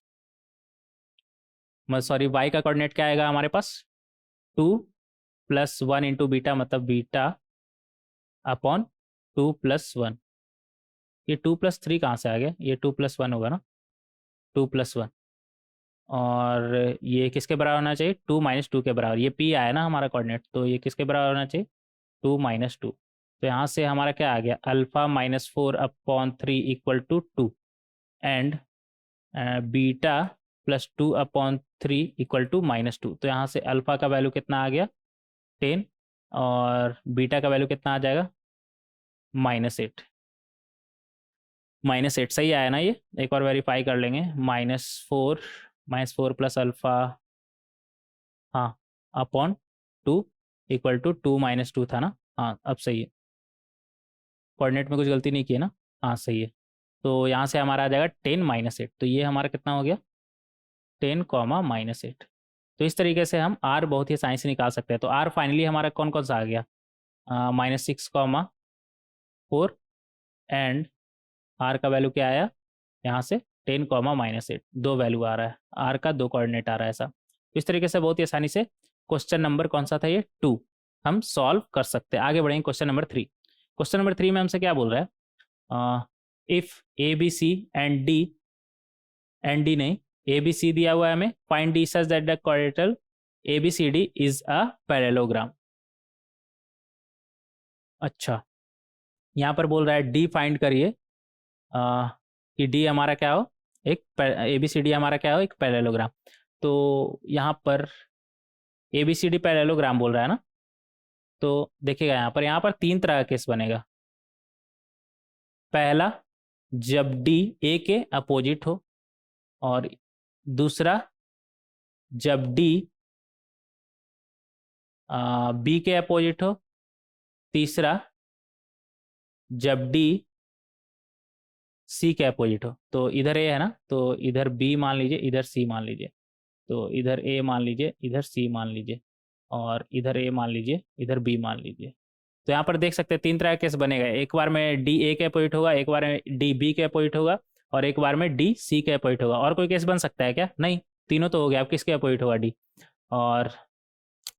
सॉरी y का कोऑर्डिनेट क्या आएगा हमारे पास 2 + 1 इंटू बीटा, मतलब बीटा अपॉन 2 + 1। ये 2 + 3 कहाँ से आ गया, ये 2 + 1 होगा ना, 2 + 1। और ये किसके बराबर होना चाहिए 2 - 2 के बराबर। ये p आया ना हमारा कोऑर्डिनेट, तो ये किसके बराबर होना चाहिए 2 - 2। तो यहाँ से हमारा क्या आ गया अल्फा -4/3 = 2 एंड बीटा +2/3 = -2। तो यहाँ से अल्फा का वैल्यू कितना आ गया 10 और बीटा का वैल्यू कितना आ जाएगा -8। -8 सही आया ना, ये एक बार वेरीफाई कर लेंगे। -4 प्लस अल्फा, हाँ, अपॉन 2 = 2 - 2 था ना, हाँ अब सही है, कोऑर्डिनेट में कुछ गलती नहीं की है ना, हाँ सही है। तो यहाँ से हमारा आ जाएगा 10 -8, तो ये हमारा कितना हो गया 10, -8। तो इस तरीके से हम r बहुत ही आसानी से निकाल सकते हैं। तो r फाइनली हमारा कौन कौन सा आ गया -6, 4 एंड r का वैल्यू क्या आया यहाँ से 10, -8, दो वैल्यू आ रहा है, r का दो कोऑर्डिनेट आ रहा है ऐसा। तो इस तरीके से बहुत ही आसानी से क्वेश्चन नंबर कौन सा था ये 2 हम सॉल्व कर सकते हैं। आगे बढ़ेंगे क्वेश्चन नंबर 3। क्वेश्चन नंबर 3 में हमसे क्या बोल रहा है, if A B C and D नहीं, ए बी सी दिया हुआ है हमें, find D such that the quadrilateral A B C D is a parallelogram. अच्छा, यहाँ पर बोल रहा है डी फाइंड करिए कि डी हमारा क्या हो, एक ए बी सी डी हमारा क्या हो एक पैरेललोग्राम। तो यहाँ पर A B C D parallelogram बोल रहा है ना, तो देखिएगा यहाँ पर 3 तरह का केस बनेगा। पहला, जब डी ए के अपोजिट हो, और दूसरा जब डी बी के अपोजिट हो, तीसरा जब डी सी के अपोजिट हो। तो इधर ए है ना, तो इधर बी मान लीजिए, इधर सी मान लीजिए, तो इधर ए मान लीजिए, इधर सी मान लीजिए, और इधर ए मान लीजिए, इधर बी मान लीजिए। तो यहाँ पर देख सकते हैं 3 तरह का केस बनेगा। एक बार में डी ए के अपोजिट होगा, एक बार में डी बी के अपोजिट होगा, और एक बार में डी सी के अपोजिट होगा। और कोई केस बन सकता है क्या, नहीं, तीनों तो हो गया। अब किसके अपोजिट होगा डी, और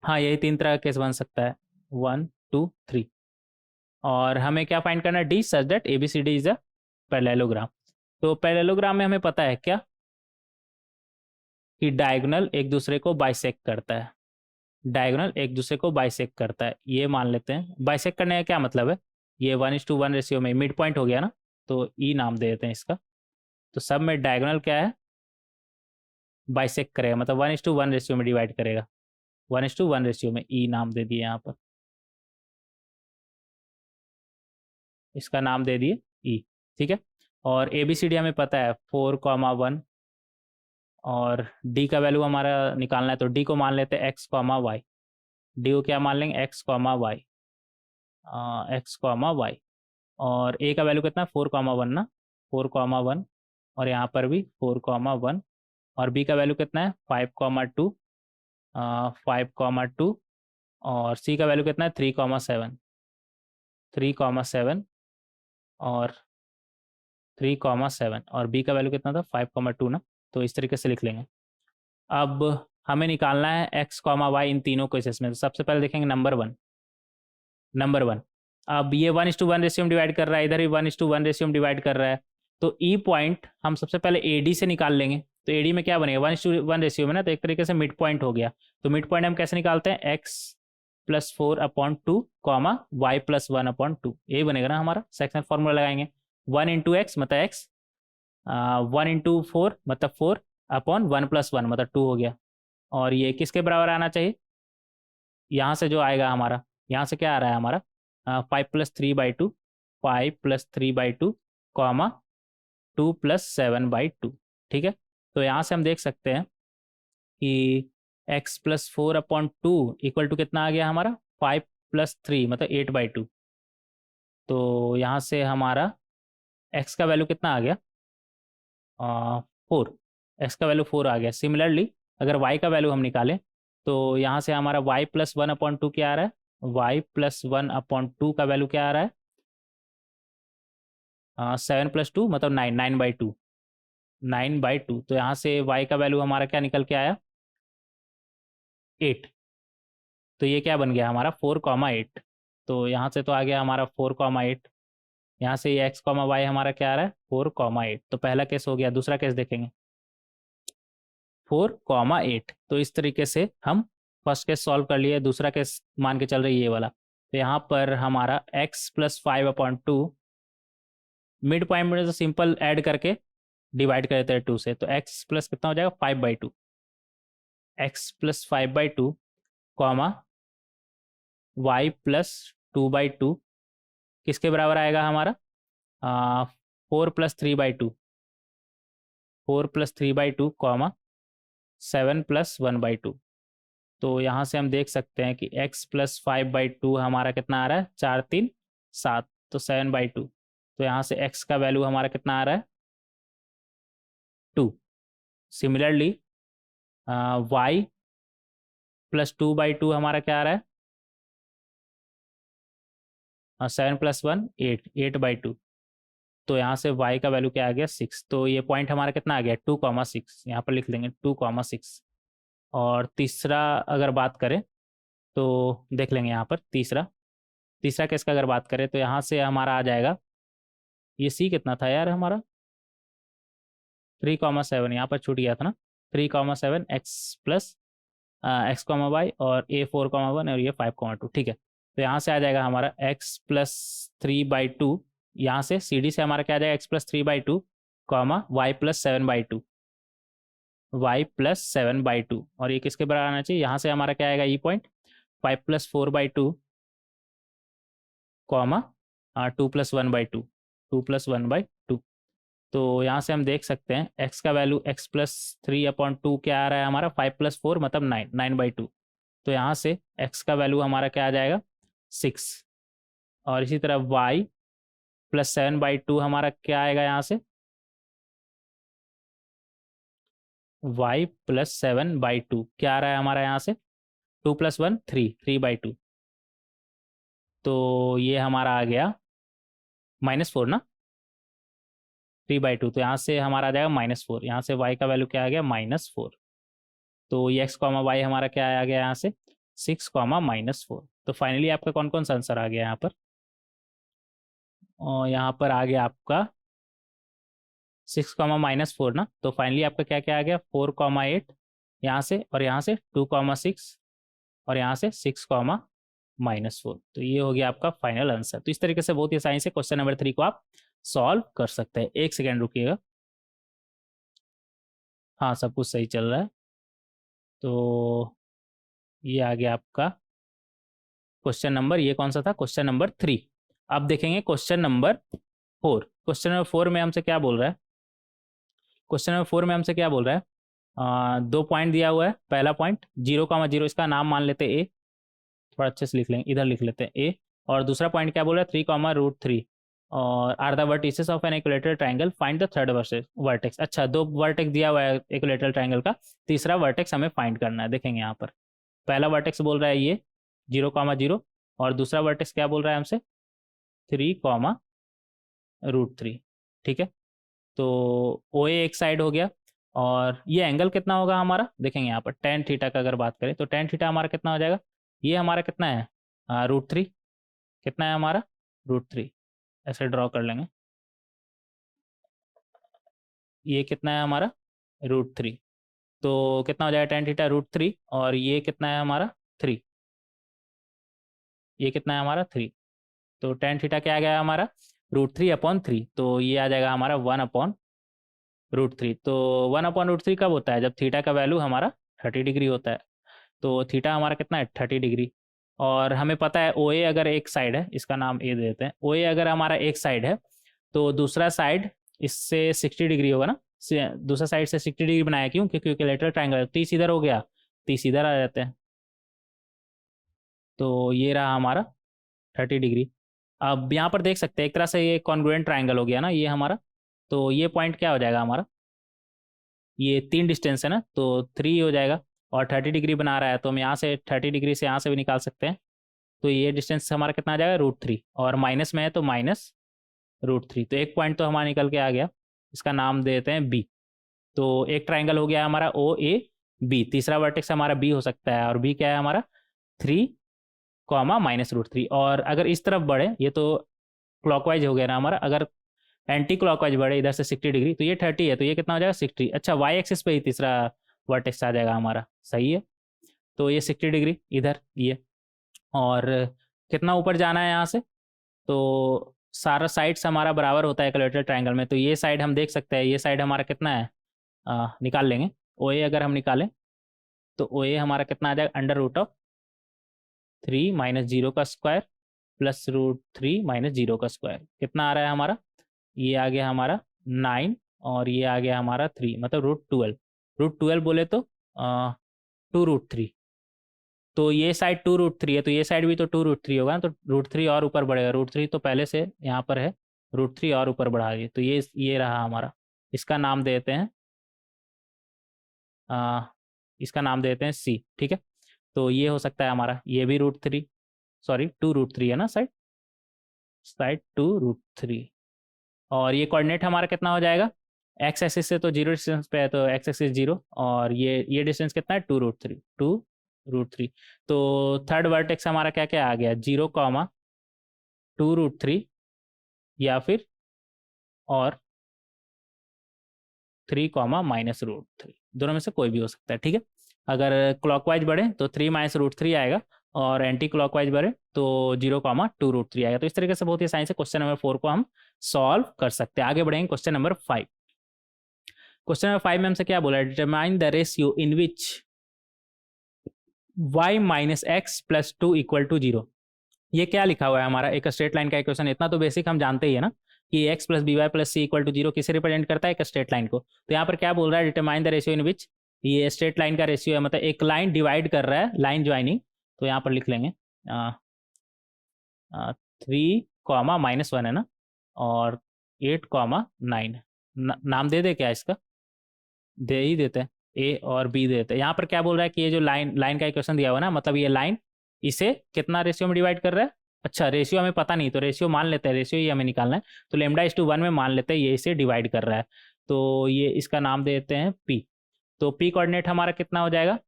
हाँ यही 3 तरह का केस बन सकता है 1 2 3। और हमें क्या फाइंड करना है D such that A B C D is a parallelogram. तो पैरेललोग्राम में हमें पता है क्या कि डायगोनल एक दूसरे को बाइसेक्ट करता है, डायगोनल एक दूसरे को बाइसेक्ट करता है, ये मान लेते हैं। बाइसेक्ट करने का क्या मतलब है, ये 1:1 रेशियो में मिड पॉइंट हो गया ना, तो ई नाम दे देते हैं इसका। तो सब में डायगोनल क्या है बाइसेक्ट करेगा, मतलब 1:1 रेशियो में डिवाइड करेगा, 1:1 रेशियो में, ई नाम दे दिए यहाँ पर, इसका नाम दे दिए ई। ठीक है, और ए बी सी डी हमें पता है 4, 1, और डी का वैल्यू हमारा निकालना है, तो डी को मान लेते हैं x, y। डी को क्या मान लेंगे x, y, x, y। और a का वैल्यू कितना 4, 1 ना, 4, 1, और यहाँ पर भी 4, 1। और b का वैल्यू कितना है 5, 2, 5, 2, और c का वैल्यू कितना है 3, 7 और 3, 7, और b का वैल्यू कितना था 5, 2 ना। तो इस तरीके से लिख लेंगे। अब हमें निकालना है x, y इन तीनों केसेस में। तो सबसे पहले देखेंगे नंबर वन। अब ये 1:1 रेशियो में डिवाइड कर रहा है, इधर भी 1:1 रेशियो में डिवाइड कर रहा है। तो ई पॉइंट हम सबसे पहले ए डी से निकाल लेंगे। तो ए डी में क्या बनेगा 1:1 रेशियो में ना, तो एक तरीके से मिड पॉइंट हो गया। तो मिड पॉइंट हम कैसे निकालते हैं x + 4/2 y + 1/2, यही बनेगा ना हमारा। सेक्शन फॉर्मूला लगाएंगे 1 × x मतलब x 1 × 4 मतलब 4/1 + 1 मतलब 2 हो गया। और ये किसके बराबर आना चाहिए, यहाँ से जो आएगा हमारा, यहाँ से क्या आ रहा है हमारा 5 + 3/2, 5 + 3/2 कॉमा 2 + 7/2। ठीक है, तो यहाँ से हम देख सकते हैं कि x + 4/2 इक्वल टू कितना आ गया हमारा 5 + 3 मतलब 8/2। तो यहाँ से हमारा x का वैल्यू कितना आ गया 4, एक्स का वैल्यू 4 आ गया। सिमिलरली अगर y का वैल्यू हम निकालें तो यहाँ से हमारा y + 1/2 क्या आ रहा है, y + 1/2 का वैल्यू क्या आ रहा है 7 + 2 मतलब 9, 9/2, 9/2। तो यहाँ से y का वैल्यू हमारा क्या निकल के आया 8। तो ये क्या बन गया हमारा 4,8। तो यहाँ से तो आ गया हमारा 4,8। यहाँ से ये x, y हमारा क्या आ रहा है 4,8। तो पहला केस हो गया, दूसरा केस देखेंगे 4,8। तो इस तरीके से हम फर्स्ट केस सॉल्व कर लिए, दूसरा केस मान के चल रही है ये वाला। तो यहाँ पर हमारा x + 5/2 मिड पॉइंट में तो सिंपल ऐड करके डिवाइड कर देते हैं 2 से, तो x प्लस कितना हो जाएगा 5/2, x + 5/2 कॉमा y + 2/2 किसके बराबर आएगा हमारा 4 + 3/2, 4 + 3/2 कॉमा 7 + 1/2। तो यहाँ से हम देख सकते हैं कि x + 5/2 हमारा कितना आ रहा है 4, 3, 7, तो 7/2। तो यहाँ से x का वैल्यू हमारा कितना आ रहा है 2। सिमिलरली y + 2/2 हमारा क्या आ रहा है 7 + 1 8, 8/2। तो यहाँ से y का वैल्यू क्या आ गया 6। तो ये पॉइंट हमारा कितना आ गया 2,6, यहाँ पर लिख लेंगे 2,6। और तीसरा अगर बात करें तो देख लेंगे यहाँ पर तीसरा तीसरा केस का अगर बात करें तो यहाँ से हमारा आ जाएगा, ये सी कितना था यार हमारा 3,7, यहाँ पर छूट गया था ना 3,7 x+x, y और a 4,1 और ये 5,2। ठीक है, तो यहाँ से आ जाएगा हमारा x + 3/2। यहाँ से सी डी से हमारा क्या आ जाएगा x + 3/2 कॉमा y + 7/2, y + 7/2। और ये किसके बराबर आना चाहिए, यहाँ से हमारा क्या आएगा ई पॉइंट 5 + 4/2 कॉमा 2 + 1/2, 2 + 1/2। तो यहाँ से हम देख सकते हैं x का वैल्यू x + 3/2 क्या आ रहा है हमारा 5 + 4 मतलब 9, 9/2। तो यहाँ से x का वैल्यू हमारा क्या आ जाएगा 6। और इसी तरह y + 7/2 हमारा क्या आएगा यहाँ से y + 7/2 क्या आ रहा है हमारा यहाँ से 2 + 1 3, 3/2। तो ये हमारा आ गया -4 ना 3/2। तो यहाँ से हमारा आ जाएगा -4, यहाँ से y का वैल्यू क्या आ गया -4। तो ये x, y हमारा क्या आ गया यहाँ से 6, -4। तो फाइनली आपका कौन कौन सा आंसर आ गया यहाँ पर, और यहाँ पर आ गया आपका 6, -4 ना। तो फाइनली आपका क्या क्या आ गया 4,8 यहाँ से, और यहाँ से 2,6 और यहाँ से 6, -4। तो ये हो गया आपका फाइनल आंसर। तो इस तरीके से बहुत ही आसानी से क्वेश्चन नंबर 3 को आप सॉल्व कर सकते हैं। एक सेकेंड रुकिएगा, हाँ सब कुछ सही चल रहा है। तो ये आ गया आपका क्वेश्चन नंबर, ये कौन सा था क्वेश्चन नंबर 3। अब देखेंगे क्वेश्चन नंबर 4। क्वेश्चन नंबर 4 में हमसे क्या बोल रहा है, क्वेश्चन नंबर 4 में हमसे क्या बोल रहा है 2 पॉइंट दिया हुआ है। पहला पॉइंट 0,0, इसका नाम मान लेते हैं ए, थोड़ा अच्छे से लिख लेंगे, इधर लिख लेते हैं ए। और दूसरा पॉइंट क्या बोल रहा है 3,√3 और are the vertices of an equilateral triangle, find the third vertex. अच्छा, 2 वर्टेक्स दिया हुआ है इक्विलेटरल ट्रायंगल का, तीसरा वर्टेक्स हमें फाइंड करना है। देखेंगे यहाँ पर पहला वर्टेक्स बोल रहा है ये 0,0 और दूसरा वर्टेक्स क्या बोल रहा है हमसे 3,√3। ठीक है, तो ओ ए एक साइड हो गया। और ये एंगल कितना होगा हमारा, देखेंगे यहाँ पर tan थीटा का अगर बात करें तो tan थीटा हमारा कितना हो जाएगा, ये हमारा कितना है √3, कितना है हमारा √3, ऐसे ड्रॉ कर लेंगे। ये कितना है हमारा √3, तो कितना हो जाएगा tan थीटा √3, और ये कितना है हमारा 3, ये कितना है हमारा 3। तो tan थीटा क्या आ गया हमारा √3/3, तो ये आ जाएगा हमारा 1/3। √3। तो 1/√3 कब होता है? जब थीटा का वैल्यू हमारा 30 डिग्री होता है। तो थीटा हमारा कितना है? 30 डिग्री। और हमें पता है ओ ए अगर एक साइड है, इसका नाम ए दे देते हैं, ओ ए अगर हमारा एक साइड है तो दूसरा साइड इससे 60 डिग्री होगा ना। दूसरा साइड से 60 डिग्री बनाया, क्यों? क्योंकि इक्विलेटरल ट्रायंगल। 30 इधर हो गया, 30 इधर आ जाते हैं। तो ये रहा हमारा 30 डिग्री। अब यहाँ पर देख सकते हैं एक तरह से ये कॉन्ग्रुएंट ट्रायंगल हो गया ना ये हमारा। तो ये पॉइंट क्या हो जाएगा हमारा? ये 3 डिस्टेंस है ना, तो 3 हो जाएगा। और 30 डिग्री बना रहा है तो हम यहाँ से 30 डिग्री से यहाँ से भी निकाल सकते हैं। तो ये डिस्टेंस हमारा कितना आ जाएगा? √3। और माइनस में है तो -√3। तो एक पॉइंट तो हमारा निकल के आ गया, इसका नाम दे देते हैं बी। तो एक ट्राइंगल हो गया हमारा ओ ए बी। तीसरा वर्टेक्स हमारा बी हो सकता है, और बी क्या है हमारा? 3, -√3। और अगर इस तरफ बढ़े, ये तो क्लॉकवाइज हो गया ना हमारा, अगर एंटी क्लॉकवाइज बढ़े इधर से 60 डिग्री, तो ये 30 है, तो ये कितना हो जाएगा? 60। अच्छा, वाई एक्सिस पे ही तीसरा वर्टेक्स आ जाएगा हमारा, सही है। तो ये 60 डिग्री इधर ये। और कितना ऊपर जाना है यहाँ से? तो सारा साइड्स हमारा बराबर होता है इक्विलेटरल ट्रायंगल में। तो ये साइड हम देख सकते हैं, ये साइड हमारा कितना है? निकाल लेंगे। ओ ए अगर हम निकालें तो ओ ए हमारा कितना आ जाएगा? √3 -0 का स्क्वायर प्लस √3 -0 का स्क्वायर। कितना आ रहा है हमारा? ये आ गया हमारा 9, और ये आ गया हमारा 3, मतलब √12। √12 बोले तो 2√3। तो ये साइड 2√3 है, तो ये साइड भी तो 2√3 होगा ना। तो √3 और ऊपर बढ़ेगा। √3 तो पहले से यहाँ पर है, √3 और ऊपर बढ़ा दिए। तो ये रहा हमारा। इसका नाम देते हैं इसका नाम देते हैं सी, ठीक है। तो ये हो सकता है हमारा, ये भी √3, सॉरी 2√3 है ना साइड, साइड 2√3। और ये कोऑर्डिनेट हमारा कितना हो जाएगा? एक्स एक्सिस से तो 0 डिस्टेंस पे है, तो एक्स एक्सिस 0, और ये डिस्टेंस कितना है? 2√3। तो थर्ड वर्टेक्स हमारा क्या क्या आ गया? 0, 2√3, या फिर और 3, -√3। दोनों में से कोई भी हो सकता है, ठीक है। अगर क्लॉकवाइज बढ़े तो 3 -√3 आएगा, और एंटी क्लॉकवाइज बढ़े तो 0, 2√3 आएगा। तो इस तरीके से बहुत ही आसानी से क्वेश्चन नंबर 4 को हम सॉल्व कर सकते हैं। आगे बढ़ेंगे क्वेश्चन नंबर 5। क्वेश्चन नंबर 5 में हमसे क्या बोला है? Determine the ratio in which y - x + 2 = 0। ये क्या लिखा हुआ है हमारा? एक स्ट्रेट लाइन का इक्वेशन। इतना तो बेसिक हम जानते ही है ना कि x + by + c = 0 किसे रिप्रेजेंट करता है? एक स्ट्रेट लाइन को। तो यहाँ पर क्या बोल रहा है? डिटरमाइन द रेशियो इन विच, ये स्ट्रेट लाइन का रेशियो है, मतलब एक लाइन डिवाइड कर रहा है, लाइन ज्वाइनिंग। तो यहाँ पर लिख लेंगे 3, -1 है ना, और 8, 9। नाम दे दे क्या इसका? दे ही देते हैं, ए और बी दे देते हैं। यहाँ पर क्या बोल रहा है कि ये जो लाइन का इक्वेशन दिया हुआ ना, मतलब ये लाइन इसे कितना रेशियो में डिवाइड कर रहा है? अच्छा, रेशियो हमें पता नहीं, तो रेशियो मान लेते हैं, रेशियो ही हमें निकालना है। तो λ/1 में मान लेते हैं ये इसे डिवाइड कर रहा है। तो ये इसका नाम दे देते हैं पी। तो पी कोऑर्डिनेट हमारा कितना हो जाएगा?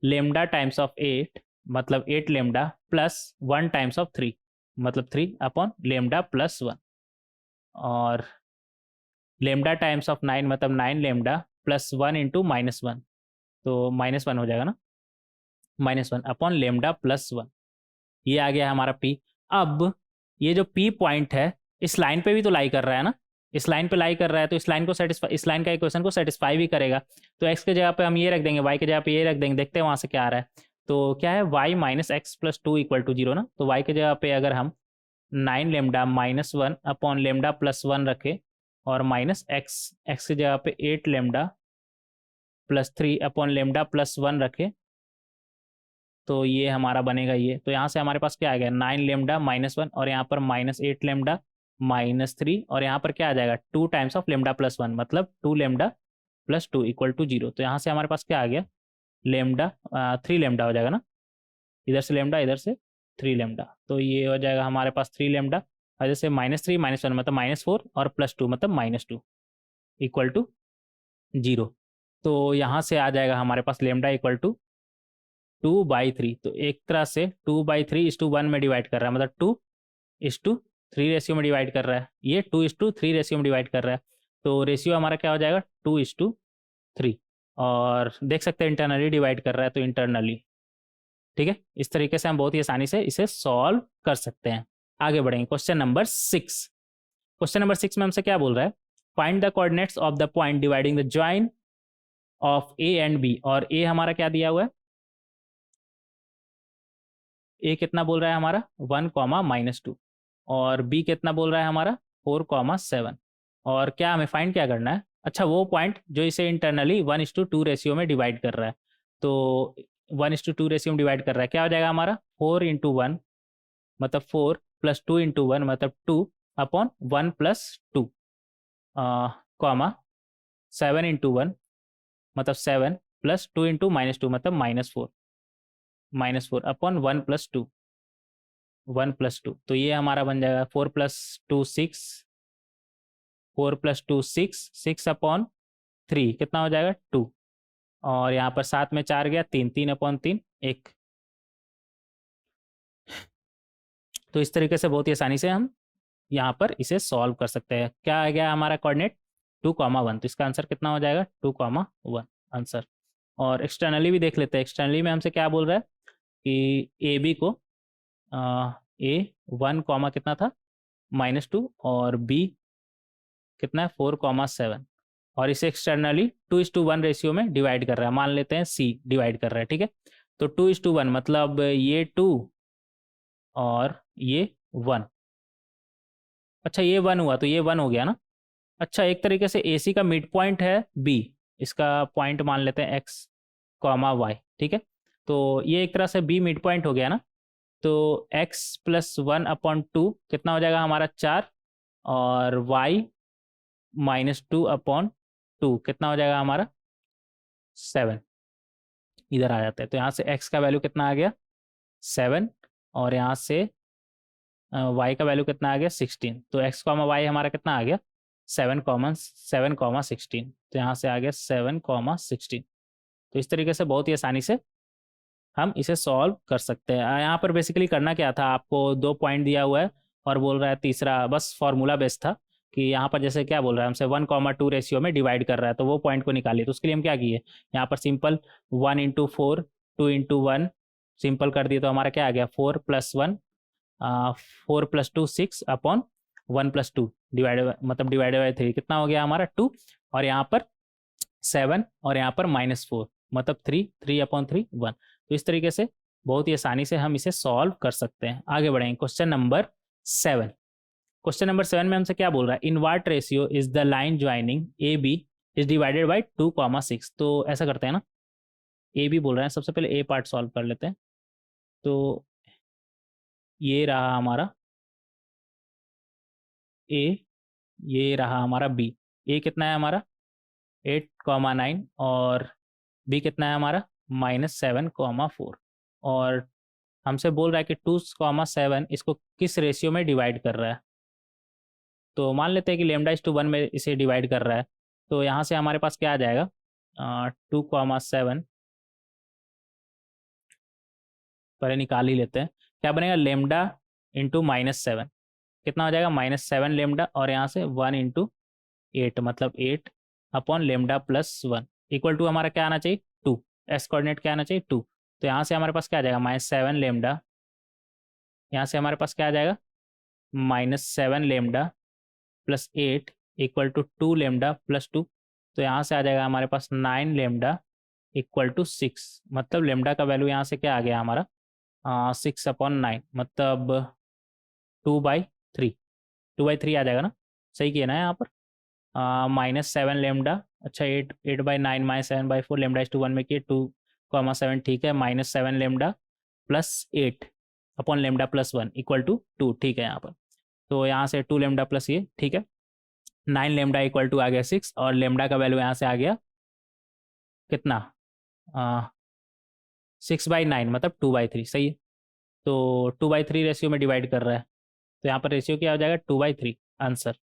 लेमडा टाइम्स ऑफ 8, मतलब 8 लेमडा प्लस 1 टाइम्स ऑफ 3, मतलब 3/λ + 1, और लेमडा टाइम्स ऑफ 9, मतलब 9 लेमडा प्लस 1 इंटू -1, तो -1 हो जाएगा ना, -1/λ + 1। ये आ गया हमारा पी। अब ये जो पी पॉइंट है इस लाइन पे भी तो लाई कर रहा है ना, इस लाइन पे लाई कर रहा है, तो इस लाइन को सेटिस्फाई, इस लाइन का इक्वेशन को सेटिस्फाई भी करेगा। तो एक्स के जगह पे हम ये रख देंगे, वाई के जगह पे ये रख देंगे, देखते हैं वहां से क्या आ रहा है। तो क्या है? y - x + 2 = 0 ना। तो y के जगह पे अगर हम 9 लेमडा -1/λ + 1 रखें, और -x की जगह पे 8 लेमडा प्लस 3/λ + 1 रखें, तो ये हमारा बनेगा ये। तो यहाँ से हमारे पास क्या आ गया? 9 लेमडा -1, और यहाँ पर -8 लेमडा -3, और यहाँ पर क्या आ जाएगा? 2 टाइम्स ऑफ लेमडा + 1, मतलब 2 लेमडा + 2 = 0। तो यहाँ से हमारे पास क्या आ गया? लेमडा 3 लेमडा हो जाएगा ना, इधर से लेमडा, इधर से 3 लेमडा। तो ये हो जाएगा हमारे पास 3 लेमडा, और जैसे -3 -1 मतलब -4, और +2 मतलब -2 = 0। तो यहाँ से आ जाएगा हमारे पास लेमडा = 2/3। तो एक तरह से 2/3:1 में डिवाइड कर रहा है, मतलब 2:3 रेशियो में डिवाइड कर रहा है, ये 2:3 रेशियो में डिवाइड कर रहा है। तो रेशियो हमारा क्या हो जाएगा? 2:3। और देख सकते हैं इंटरनली डिवाइड कर रहा है, तो इंटरनली, ठीक है। इस तरीके से हम बहुत ही आसानी से इसे सॉल्व कर सकते हैं। आगे बढ़ेंगे क्वेश्चन नंबर 6। क्वेश्चन नंबर 6 में हमसे क्या बोल रहा है? Find the coordinates of the point dividing the join of A and B. और ए हमारा क्या दिया हुआ है, ए कितना बोल रहा है हमारा 1, -2, और बी कितना बोल रहा है हमारा 4, 7। और क्या हमें फाइंड क्या करना है, अच्छा वो पॉइंट जो इसे इंटरनली 1:2 रेशियो में डिवाइड कर रहा है। तो 1:2 रेशियो में डिवाइड कर रहा है, क्या हो जाएगा हमारा 4 × 1 मतलब 4 + 2 × 1 मतलब 2/1 + 2, कॉमा 7 × 1 मतलब 7 + 2 × -2 मतलब -4, -4/1 + 2, 1 + 2। तो ये हमारा बन जाएगा 4 + 2 6, 4 + 2 6, 6/3 कितना हो जाएगा 2। और यहाँ पर 7 में 4 गया 3, 3/3 1। तो इस तरीके से बहुत ही आसानी से हम यहाँ पर इसे सॉल्व कर सकते हैं। क्या आ गया हमारा कोऑर्डिनेट 2, 1, तो इसका आंसर कितना हो जाएगा 2, 1 आंसर। और एक्सटर्नली भी देख लेते हैं, एक्सटर्नली में हमसे क्या बोल रहा है कि ए बी को ए 1, कितना था -2 और बी कितना है 4, 7 और इसे एक्सटर्नली 2:1 रेशियो में डिवाइड कर रहा है, मान लेते हैं सी डिवाइड कर रहा है, ठीक है। तो 2:1 मतलब ये 2 और ये 1। अच्छा ये 1 हुआ तो ये 1 हो गया ना। अच्छा एक तरीके से ए सी का मिड पॉइंट है बी, इसका पॉइंट मान लेते हैं एक्स कॉमा वाई, ठीक है। तो ये एक तरह से बी मिड पॉइंट हो गया ना। तो x + 1/2 कितना हो जाएगा हमारा 4 और y -2/2 कितना हो जाएगा हमारा 7। इधर आ जाता है तो यहाँ से x का वैल्यू कितना आ गया 7 और यहाँ से y का वैल्यू कितना आ गया 16। तो x, y हमारा कितना आ गया 7, 16। तो यहाँ से आ गया 7, 16। तो इस तरीके से बहुत ही आसानी से हम इसे सॉल्व कर सकते हैं। यहाँ पर बेसिकली करना क्या था, आपको 2 पॉइंट दिया हुआ है और बोल रहा है तीसरा, बस फॉर्मूला बेस्ड था कि यहाँ पर जैसे क्या बोल रहा है हमसे 1, 2 रेशियो में डिवाइड कर रहा है तो वो पॉइंट को निकालिए। तो उसके लिए हम क्या किए, यहाँ पर सिंपल 1 × 4, 2 × 1 सिंपल कर दिए तो हमारा क्या आ गया 4 + 1, 4 + 2 6/1 + 2 डिवाइडेड बाई 3 कितना हो गया हमारा 2 और यहाँ पर 7 और यहाँ पर -4 मतलब 3, 3/3 1। तो इस तरीके से बहुत ही आसानी से हम इसे सॉल्व कर सकते हैं। आगे बढ़ेंगे क्वेश्चन नंबर 7। क्वेश्चन नंबर 7 में हमसे क्या बोल रहा है, in what ratio is the line joining A B is divided by 2, 6। तो ऐसा करते हैं ना, ए बी बोल रहे हैं, सबसे पहले ए पार्ट सॉल्व कर लेते हैं। तो ये रहा हमारा ए, ये रहा हमारा बी। ए कितना है हमारा 8, 9 और बी कितना है हमारा -7, 4। और हमसे बोल रहा है कि 2, 7 इसको किस रेशियो में डिवाइड कर रहा है। तो मान लेते हैं कि λ/1 में इसे डिवाइड कर रहा है। तो यहाँ से हमारे पास क्या आ जाएगा 2, 7 पहले निकाल ही लेते हैं, क्या बनेगा λ × कितना हो जाएगा -7 और यहाँ से 1 × 8 मतलब 8/λ+1 इक्वल टू हमारा क्या आना चाहिए 2, एस कोऑर्डिनेट क्या आना चाहिए 2। तो यहाँ से हमारे पास क्या आ जाएगा -7 यहाँ से हमारे पास क्या आ जाएगा -7 +8 इक्वल टू 2 तो यहाँ से आ जाएगा हमारे पास 9 इक्वल टू 6 मतलब लेमडा का वैल्यू यहाँ से क्या आ गया हमारा 6/9 मतलब 2/3, 2/3 आ जाएगा ना, सही किया ना यहाँ पर -7 अच्छा 8/9 -7/4 λ/1 में किए 2, 7 ठीक है -7 +8/λ+1 इक्वल टू 2 ठीक है यहाँ पर। तो यहाँ से 2 प्लस ये ठीक है 9 इक्वल टू आ गया 6 और लेमडा का वैल्यू यहाँ से आ गया कितना 6/9 मतलब 2/3 सही है। तो 2/3 रेशियो में डिवाइड कर रहा है तो यहाँ पर रेशियो क्या हो जाएगा 2/3 आंसर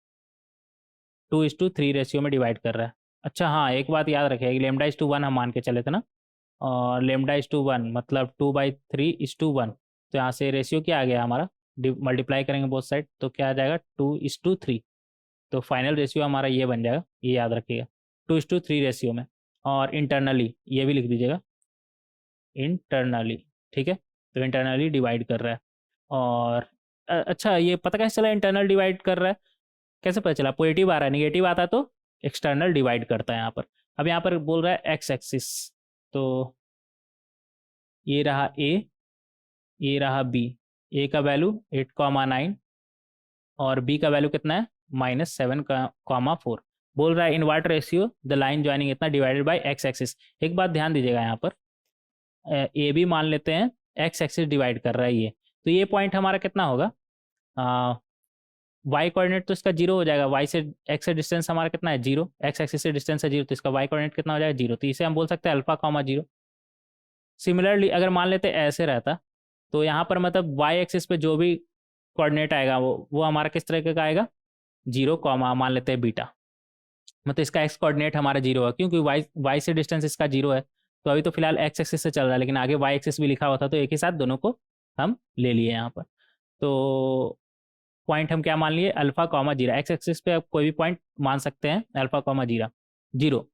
2:3 रेशियो में डिवाइड कर रहा है। अच्छा हाँ एक बात याद रखिए λ/1 हम मान के चले थे ना और λ/1 मतलब 2/3:1 तो यहाँ से रेशियो क्या आ गया हमारा मल्टीप्लाई करेंगे बोथ साइड तो क्या आ जाएगा 2:3। तो फाइनल रेशियो हमारा ये बन जाएगा, ये याद रखिएगा 2:3 रेशियो में। और इंटरनली ये भी लिख दीजिएगा इंटरनली, ठीक है। तो इंटरनली डिवाइड कर रहा है और अच्छा ये पता कैसे चला इंटरनल डिवाइड कर रहा है, कैसे पता चला? पॉजिटिव आ रहा है, निगेटिव आता तो एक्सटर्नल डिवाइड करता है यहाँ पर। अब यहाँ पर बोल रहा है एक्स एक्सिस, तो ये रहा ए, ये रहा बी। ए का वैल्यू 8,9 और बी का वैल्यू कितना है -7,4। बोल रहा है in what ratio the line joining इतना डिवाइडेड बाय एक्स एक्सिस। एक बात ध्यान दीजिएगा यहाँ पर, ए भी मान लेते हैं एक्स एक्सिस डिवाइड कर रहा है ये, तो ये पॉइंट हमारा कितना होगा? वाई कोऑर्डिनेट तो इसका 0 हो जाएगा, वाई से एक्स से डिस्टेंस हमारा कितना है 0, एक्स एक्सिस से डिस्टेंस है 0, तो इसका वाई कोऑर्डिनेट कितना हो जाएगा 0, तो इसे हम बोल सकते हैं अल्फा कॉमा 0। सिमिलरली अगर मान लेते ऐसे रहता, तो यहाँ पर मतलब वाई एक्सिस पे जो भी कोऑर्डिनेट आएगा वो हमारा किस तरह का आएगा 0 कॉमा मान लेते हैं बीटा, मतलब इसका एक्स कोऑर्डिनेट हमारा 0 है, क्योंकि वाई से डिस्टेंस इसका 0 है। तो अभी तो फिलहाल एक्स एक्सिस से चल रहा है, लेकिन आगे वाई एक्सिस भी लिखा हुआ था, तो एक ही साथ दोनों को हम ले लिए यहाँ पर। तो पॉइंट हम क्या मान लिए? Alpha comma 0। एक्स एक्सिस पे आप कोई भी पॉइंट मान सकते हैं अल्फा कॉमा 0।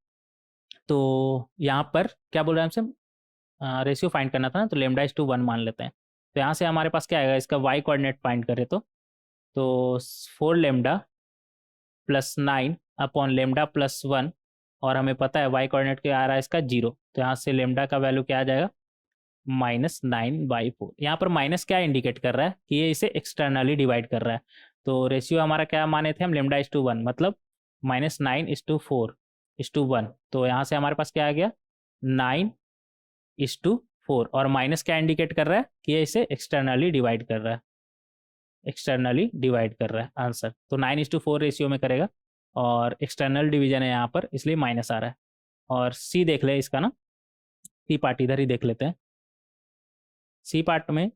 तो यहाँ पर क्या बोल रहे हैं हमसे? रेशियो फाइंड करना था ना, तो λ/1 मान लेते हैं। तो यहाँ से हमारे पास क्या आएगा? इसका वाई कोऑर्डिनेट फाइंड करें तो 4λ + 9 अपॉन λ+1, और हमें पता है वाई कोऑर्डिनेट क्या आ रहा है इसका 0, तो यहाँ से λ का वैल्यू क्या आ जाएगा -9/4। यहाँ पर माइनस क्या इंडिकेट कर रहा है कि ये इसे एक्सटर्नली डिवाइड कर रहा है। तो रेशियो हमारा क्या माने थे हम? λ/1 मतलब -9/4/1। तो यहाँ से हमारे पास क्या आ गया 9/4, और माइनस क्या इंडिकेट कर रहा है कि ये इसे एक्सटर्नली डिवाइड कर रहा है, एक्सटर्नली डिवाइड कर रहा है आंसर। तो 9/4 रेशियो में करेगा, और एक्सटर्नल डिवीजन है यहाँ पर, इसलिए माइनस आ रहा है। और सी देख ले इसका ना, सी पार्ट इधर ही देख लेते हैं। सी पार्ट में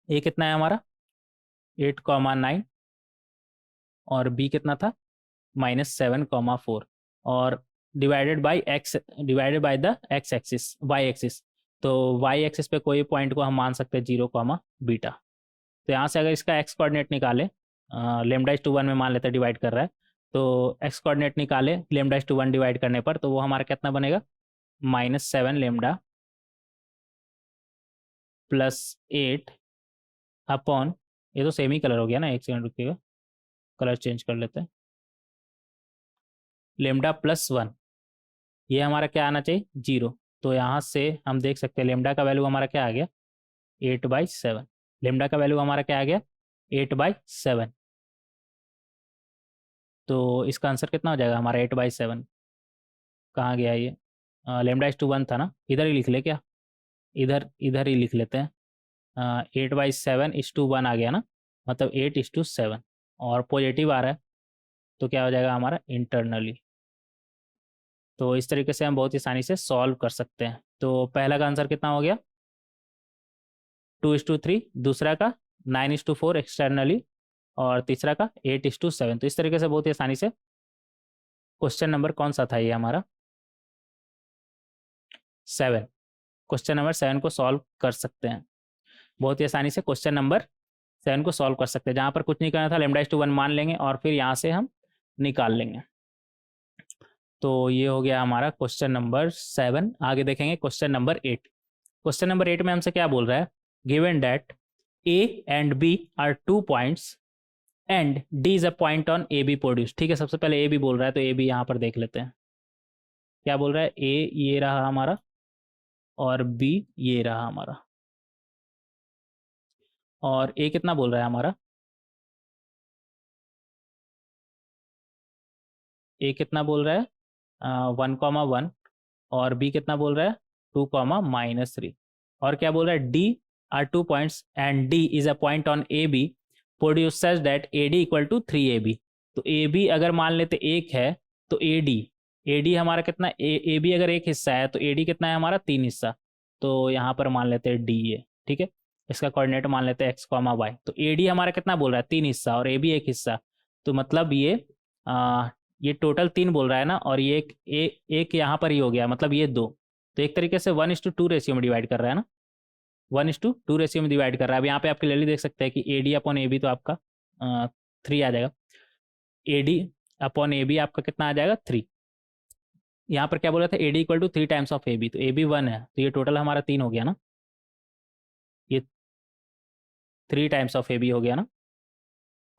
ए कितना है हमारा 8,9, और बी कितना था -7,4, और divided by X, divided by the X axis, Y axis. तो वाई एक्सिस पे कोई पॉइंट को हम मान सकते हैं 0, बीटा। तो यहाँ से अगर इसका एक्स कोऑर्डिनेट निकाले, λ/1 में मान लेते हैं डिवाइड कर रहा है, तो एक्स कोऑर्डिनेट निकाले λ/1 डिवाइड करने पर, तो वो हमारा कितना बनेगा -7λ +8 अपॉन, ये तो सेम ही कलर हो गया ना, एक सेकंड रुकिएगा, कलर चेंज कर लेते हैं। λ+1 ये हमारा क्या आना चाहिए 0, तो यहाँ से हम देख सकते हैं लेमडा का वैल्यू हमारा क्या आ गया 8/7। लेमडा का वैल्यू हमारा क्या आ गया 8/7। तो इसका आंसर कितना हो जाएगा हमारा 8/7? कहाँ गया ये? λ/1 था ना, इधर ही लिख ले क्या, इधर इधर ही लिख लेते हैं। 8/7/1 आ गया ना, मतलब 8/7, और पॉजिटिव आ रहा है, तो क्या हो जाएगा हमारा इंटरनली। तो इस तरीके से हम बहुत ही आसानी से सॉल्व कर सकते हैं। तो पहला का आंसर कितना हो गया 2/3, दूसरा का 9/4 एक्सटर्नली, और तीसरा का 8/7। तो इस तरीके से बहुत ही आसानी से क्वेश्चन नंबर कौन सा था ये हमारा 7, क्वेश्चन नंबर 7 को सॉल्व कर सकते हैं। बहुत ही आसानी से क्वेश्चन नंबर 7 को सॉल्व कर सकते हैं, जहाँ पर कुछ नहीं करना था, λ/1 मान लेंगे और फिर यहाँ से हम निकाल लेंगे। तो ये हो गया हमारा क्वेश्चन नंबर 7। आगे देखेंगे क्वेश्चन नंबर 8। क्वेश्चन नंबर 8 में हमसे क्या बोल रहा है? Given that A and B are 2 points and D is a point on AB produced। ठीक है, सबसे पहले A B बोल रहा है, तो A B यहाँ पर देख लेते हैं। क्या बोल रहा है? A ये रहा हमारा, और B ये रहा हमारा, और A कितना बोल रहा है हमारा? A कितना बोल रहा है 1,1, और B कितना बोल रहा है 2,-3, और क्या बोल रहा है D are 2 points and D is a point on AB produced such that AD equal to 3AB। तो AB अगर मान लेते एक है, तो AD हमारा कितना, AB अगर एक हिस्सा है तो AD कितना है हमारा 3 हिस्सा, तो यहाँ पर मान लेते हैं D है। ठीक है, इसका कोऑर्डिनेट मान लेते हैं x, y। तो AD हमारा कितना बोल रहा है 3 हिस्सा, और AB एक हिस्सा, तो मतलब ये टोटल 3 बोल रहा है ना, और ये एक यहाँ पर ही हो गया, मतलब ये 2। तो एक तरीके से 1:2 रेशियो में डिवाइड कर रहा है ना, 1:2 रेशियो में डिवाइड कर रहा है। अब यहाँ पे आप क्लियरली देख सकते हैं कि AD/AB तो आपका 3 आ जाएगा, AD/AB आपका कितना आ जाएगा 3। यहाँ पर क्या बोला था AD = 3 टाइम्स ऑफ AB, तो AB 1 है, तो ये टोटल हमारा 3 हो गया ना, ये 3 टाइम्स ऑफ AB हो गया ना।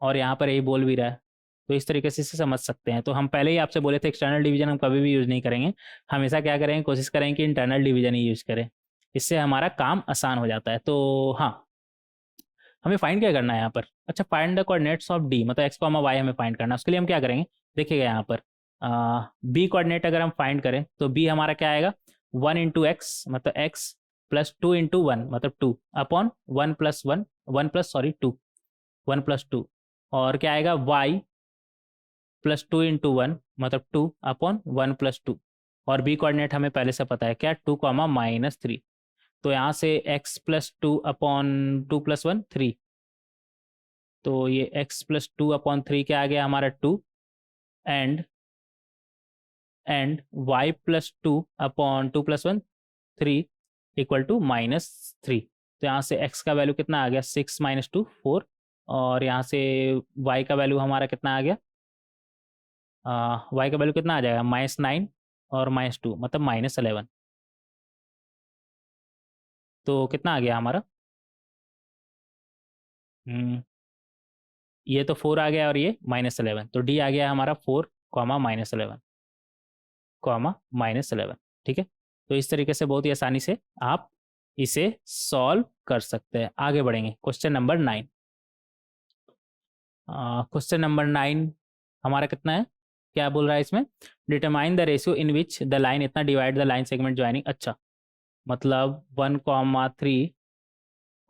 और यहाँ पर ए बोल भी रहा है, तो इस तरीके से इसे समझ सकते हैं। तो हम पहले ही आपसे बोले थे एक्सटर्नल डिवीजन हम कभी भी यूज़ नहीं करेंगे, हमेशा क्या करेंगे, कोशिश करेंगे कि इंटरनल डिवीजन ही यूज़ करें, इससे हमारा काम आसान हो जाता है। तो हाँ, हमें फाइंड क्या करना है यहाँ पर, अच्छा find the coordinates of D, मतलब एक्स कॉमा वाई हमें फाइंड करना है। उसके लिए हम क्या करेंगे, देखिएगा यहाँ पर बी कोऑर्डिनेट अगर हम फाइंड करें तो बी हमारा क्या आएगा, 1 × x मतलब x प्लस 2 × 1 मतलब 2 अपॉन 1+1 और क्या आएगा y प्लस 2 × 1 मतलब 2 अपॉन 1+2। और बी कोऑर्डिनेट हमें पहले से पता है क्या, 2, -3। तो यहाँ से x प्लस 2 अपॉन 2+1 3, तो ये x प्लस 2 अपॉन 3 क्या आ गया हमारा 2 and y plus 2 upon 2+1 3 equal to -3। तो यहाँ से x का वैल्यू कितना आ गया, 6 - 2 4, और यहाँ से y का वैल्यू हमारा कितना आ गया, y का वैल्यू कितना आ जाएगा, -9 और -2 मतलब -11। तो कितना आ गया हमारा, ये तो 4 आ गया और ये -11, तो डी आ गया हमारा 4, -11, -11। ठीक है, तो इस तरीके से बहुत ही आसानी से आप इसे सॉल्व कर सकते हैं। आगे बढ़ेंगे, क्वेश्चन नंबर 9। क्वेश्चन नंबर 9 हमारा कितना है, क्या बोल रहा है इसमें, determine the ratio in which the line, इतना divide the line segment joining. अच्छा, मतलब 1, 3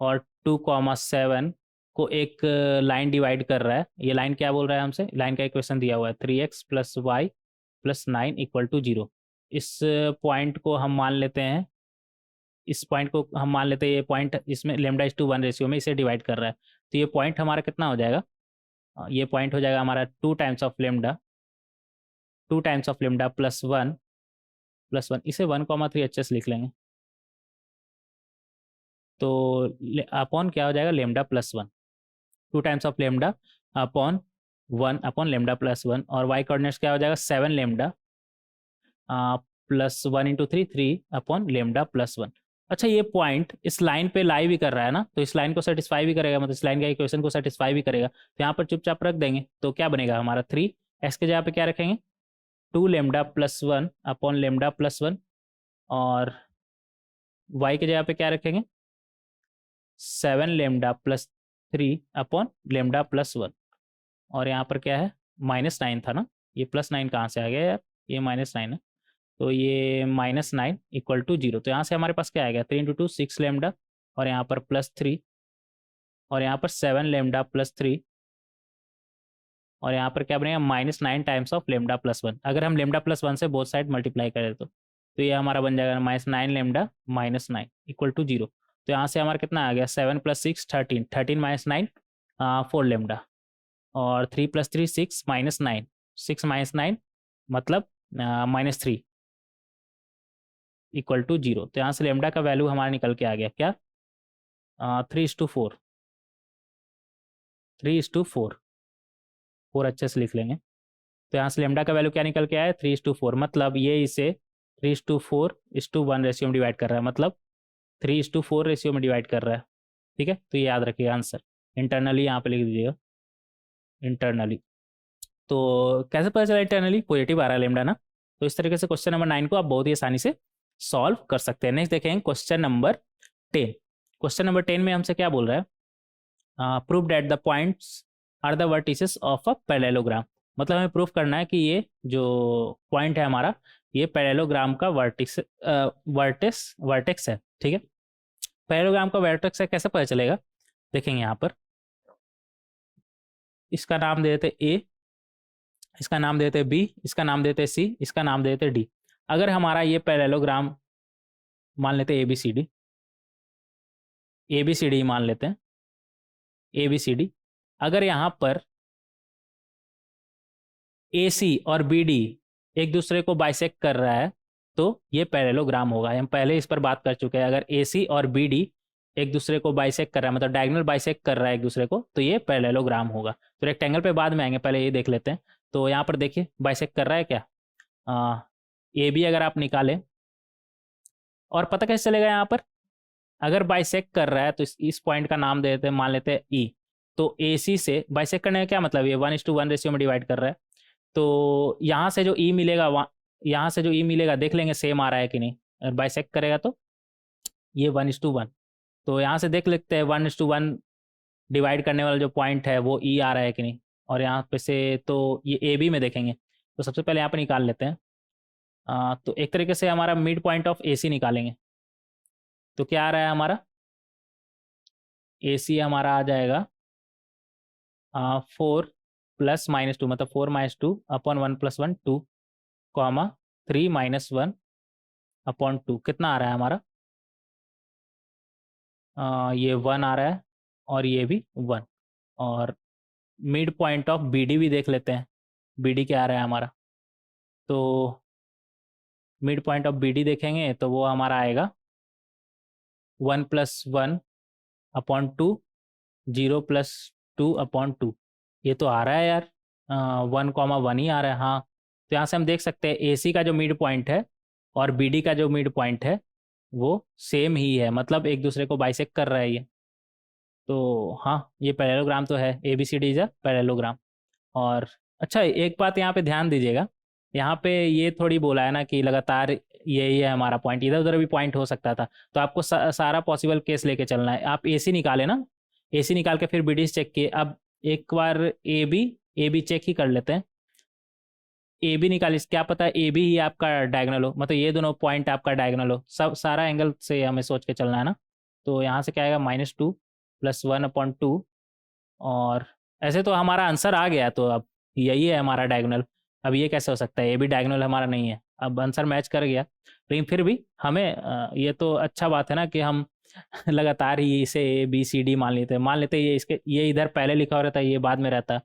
और 2, 7 को एक लाइन डिवाइड कर रहा है। ये लाइन क्या बोल रहा है हमसे, लाइन का इक्वेशन दिया हुआ है 3x + y + 9 = 0। इस पॉइंट को हम मान लेते हैं, ये पॉइंट इसमें λ/1 रेशियो में इसे डिवाइड कर रहा है। तो ये पॉइंट हमारा कितना हो जाएगा, ये पॉइंट हो जाएगा हमारा 2 टाइम्स ऑफ λ, 2 टाइम्स ऑफ λ +1, इसे 1, 3 अच्छे से लिख लेंगे। तो अपॉन क्या हो जाएगा, λ+1, 2 टाइम्स ऑफ λ अपॉन 1 अपॉन λ+1, और y कोऑर्डिनेट्स क्या हो जाएगा, 7 λ प्लस 1 × 3 3 अपॉन λ+1। अच्छा, ये पॉइंट इस लाइन पे लाई भी कर रहा है ना, तो इस लाइन को सेटिस्फाई भी करेगा, मतलब इस लाइन का इक्वेशन को सेटिस्फाई भी करेगा। तो यहाँ पर चुपचाप रख देंगे, तो क्या बनेगा हमारा 3, x के जगह पे क्या रखेंगे, 2 λ+1 अपॉन λ+1, और y के जगह पे क्या रखेंगे, 7 λ+3 अपॉन λ+1, और यहाँ पर क्या है, -9 था ना, ये +9 कहाँ से आ गया यार, ये -9 है, तो ये -9 = 0। तो यहाँ से हमारे पास क्या आएगा, 3 × 2 6 λ, और यहाँ पर +3, और यहाँ पर 7 λ+3, और यहाँ पर क्या बनेगा, -9 टाइम्स ऑफ λ+1। अगर हम λ+1 से बोथ साइड मल्टीप्लाई करें तो ये हमारा बन जाएगा -9 λ -9 = 0। तो यहाँ से हमारा कितना आ गया, 7 + 6 13, 13 - 9 4 λ, और 3 + 3 6 - 9, 6 - 9 मतलब -3 = 0। तो यहाँ से लेमडा का वैल्यू हमारा निकल के आ गया क्या, 3:4, 3:4, 4 अच्छे से लिख लेंगे। तो यहाँ से लेमडा का वैल्यू क्या निकल के आया, 3:4, मतलब ये इसे 3:4:1 रेशियो में डिवाइड कर रहा है, मतलब 3:4 रेशियो में डिवाइड कर रहा है। ठीक है, तो ये याद रखिएगा आंसर, इंटरनली यहाँ पे लिख दीजिएगा, इंटरनली। तो कैसे पता चला इंटरनली, पॉजिटिव आ रहा है लेमडा ना। तो इस तरीके से क्वेश्चन नंबर 9 को आप बहुत ही आसानी से सॉल्व कर सकते हैं। नेक्स्ट देखेंगे क्वेश्चन नंबर 10। क्वेश्चन नंबर 10 में हमसे क्या बोल रहा है, prove that the points are the vertices of a parallelogram, मतलब हमें प्रूफ करना है कि ये जो पॉइंट है हमारा, ये पैरेललोग्राम का वर्टेक्स है। ठीक है, पैरेललोग्राम का वर्टेक्स है, कैसे पता चलेगा, देखेंगे यहाँ पर, इसका नाम दे देते ए, इसका नाम देते बी, इसका नाम देते सी, इसका नाम देते डी। अगर हमारा ये पैरेललोग्राम मान लेते ए बी सी डी मान लेते हैं, ए बी सी डी, अगर यहाँ पर ए सी और बी डी एक दूसरे को बाइसेक्ट कर रहा है तो ये पैरेललोग्राम होगा। हम पहले इस पर बात कर चुके हैं, अगर ए सी और बी डी एक दूसरे को बाइसेक्ट कर रहा है, मतलब डायगोनल बाइसेक्ट कर रहा है एक दूसरे को, तो ये पैरेललोग्राम होगा। तो रेक्टेंगल पे बाद में आएंगे, पहले ये देख लेते हैं। तो यहाँ पर देखिए बाइसेक्ट कर रहा है क्या, ए बी अगर आप निकालें, और पता कैसे चलेगा यहाँ पर, अगर बाइसेक्ट कर रहा है तो इस पॉइंट का नाम दे देते हैं, मान लेते हैं ई, तो AC से बाइसेक्ट करने का क्या मतलब, ये 1:1 रेशियो में डिवाइड कर रहा है। तो यहाँ से जो E मिलेगा, यहाँ से जो E मिलेगा देख लेंगे सेम आ रहा है कि नहीं। बाइसेक्ट करेगा तो ये 1:1, तो यहाँ से देख लेते हैं 1:1 डिवाइड करने वाला जो पॉइंट है वो E आ रहा है कि नहीं। और यहाँ पे से तो ये AB में देखेंगे, तो सबसे पहले यहाँ पे निकाल लेते हैं। तो एक तरीके से हमारा मिड पॉइंट ऑफ AC निकालेंगे, तो क्या आ रहा है हमारा, AC हमारा आ जाएगा 4 + -2, मतलब 4 - 2 अपॉन 1 + 1 2, कॉमा 3 - 1 अपॉन 2, कितना आ रहा है हमारा, ये 1 आ रहा है और ये भी 1। और मिड पॉइंट ऑफ BD भी देख लेते हैं, BD क्या आ रहा है हमारा। तो मिड पॉइंट ऑफ BD देखेंगे तो वो हमारा आएगा 1 + 1 अपॉन 2, 0 + 2 अपॉन 2। ये तो आ रहा है यार, 1,1 ही आ रहा है। हाँ, तो यहाँ से हम देख सकते हैं AC का जो मिड पॉइंट है और BD का जो मिड पॉइंट है वो सेम ही है, मतलब एक दूसरे को बाइसेक्ट कर रहा है ये। तो हाँ, ये पैरेललोग्राम तो है, ABCD इज अ पैरेललोग्राम। और अच्छा, एक बात यहाँ पे ध्यान दीजिएगा, यहाँ पे ये थोड़ी बोला है ना कि लगातार यही है हमारा पॉइंट, इधर उधर भी पॉइंट हो सकता था। तो आपको सारा पॉसिबल केस लेके चलना है। आप AC निकाले ना, AC निकाल के फिर BD चेक किए। अब एक बार AB चेक ही कर लेते हैं। AB निकालिए, क्या पता AB ही आपका डायगोनल हो, मतलब ये दोनों पॉइंट आपका डायगोनल हो। सब सारा एंगल से हमें सोच के चलना है ना। तो यहाँ से क्या आएगा, -2 + 1/2। और ऐसे तो हमारा आंसर आ गया, तो अब यही है हमारा डायगोनल। अब ये कैसे हो सकता है, ये भी डायगोनल हमारा नहीं है। अब आंसर मैच कर गया, लेकिन फिर भी हमें ये तो अच्छा बात है ना कि हम लगातार ही इसे ABCD मान लेते ये इसके, ये इधर पहले लिखा हो रहता है, ये बाद में रहता,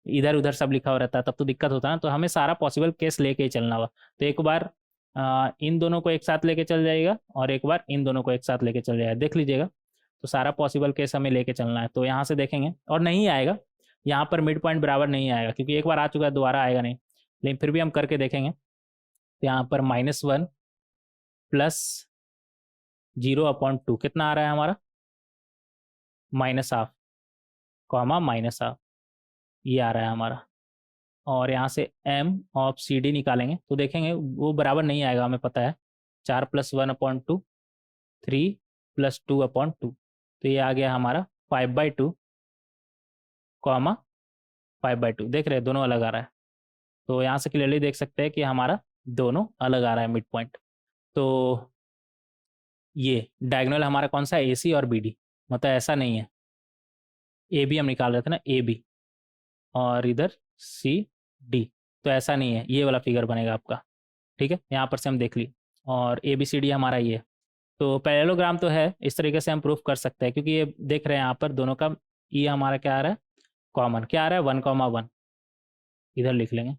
इधर उधर सब लिखा हो रहता, तब तो दिक्कत होता ना। तो हमें सारा पॉसिबल केस लेके ही चलना हुआ। तो एक बार इन दोनों को एक साथ लेके चल जाएगा और एक बार इन दोनों को एक साथ लेके चल जाएगा, देख लीजिएगा। तो सारा पॉसिबल केस हमें लेके चलना है। तो यहाँ से देखेंगे और नहीं आएगा, यहाँ पर मिड पॉइंट बराबर नहीं आएगा, क्योंकि एक बार आ चुका है, दोबारा आएगा नहीं। लेकिन फिर भी हम करके देखेंगे। तो यहाँ पर -1 + 0/2 कितना आ रहा है हमारा, -½ कॉमा -½ ये आ रहा है हमारा। और यहाँ से M/CD निकालेंगे तो देखेंगे वो बराबर नहीं आएगा, हमें पता है। 4 + 1/2, 3 + 2/2, तो ये आ गया हमारा 5/2 कॉमा 5/2। देख रहे हैं दोनों अलग आ रहा है। तो यहाँ से क्लियरली देख सकते हैं कि हमारा दोनों अलग आ रहा है मिड पॉइंट। तो ये डायगोनल हमारा कौन सा है, AC और BD, मतलब ऐसा नहीं है। AB हम निकाल रहे थे ना, AB और इधर CD, तो ऐसा नहीं है, ये वाला फिगर बनेगा आपका। ठीक है, यहाँ पर से हम देख ली। और ABCD हमारा ये, तो पैरेललोग्राम तो है, इस तरीके से हम प्रूफ कर सकते हैं। क्योंकि ये देख रहे हैं यहाँ पर दोनों का E हमारा क्या आ रहा है, कॉमन क्या आ रहा है, 1,1 इधर लिख लेंगे।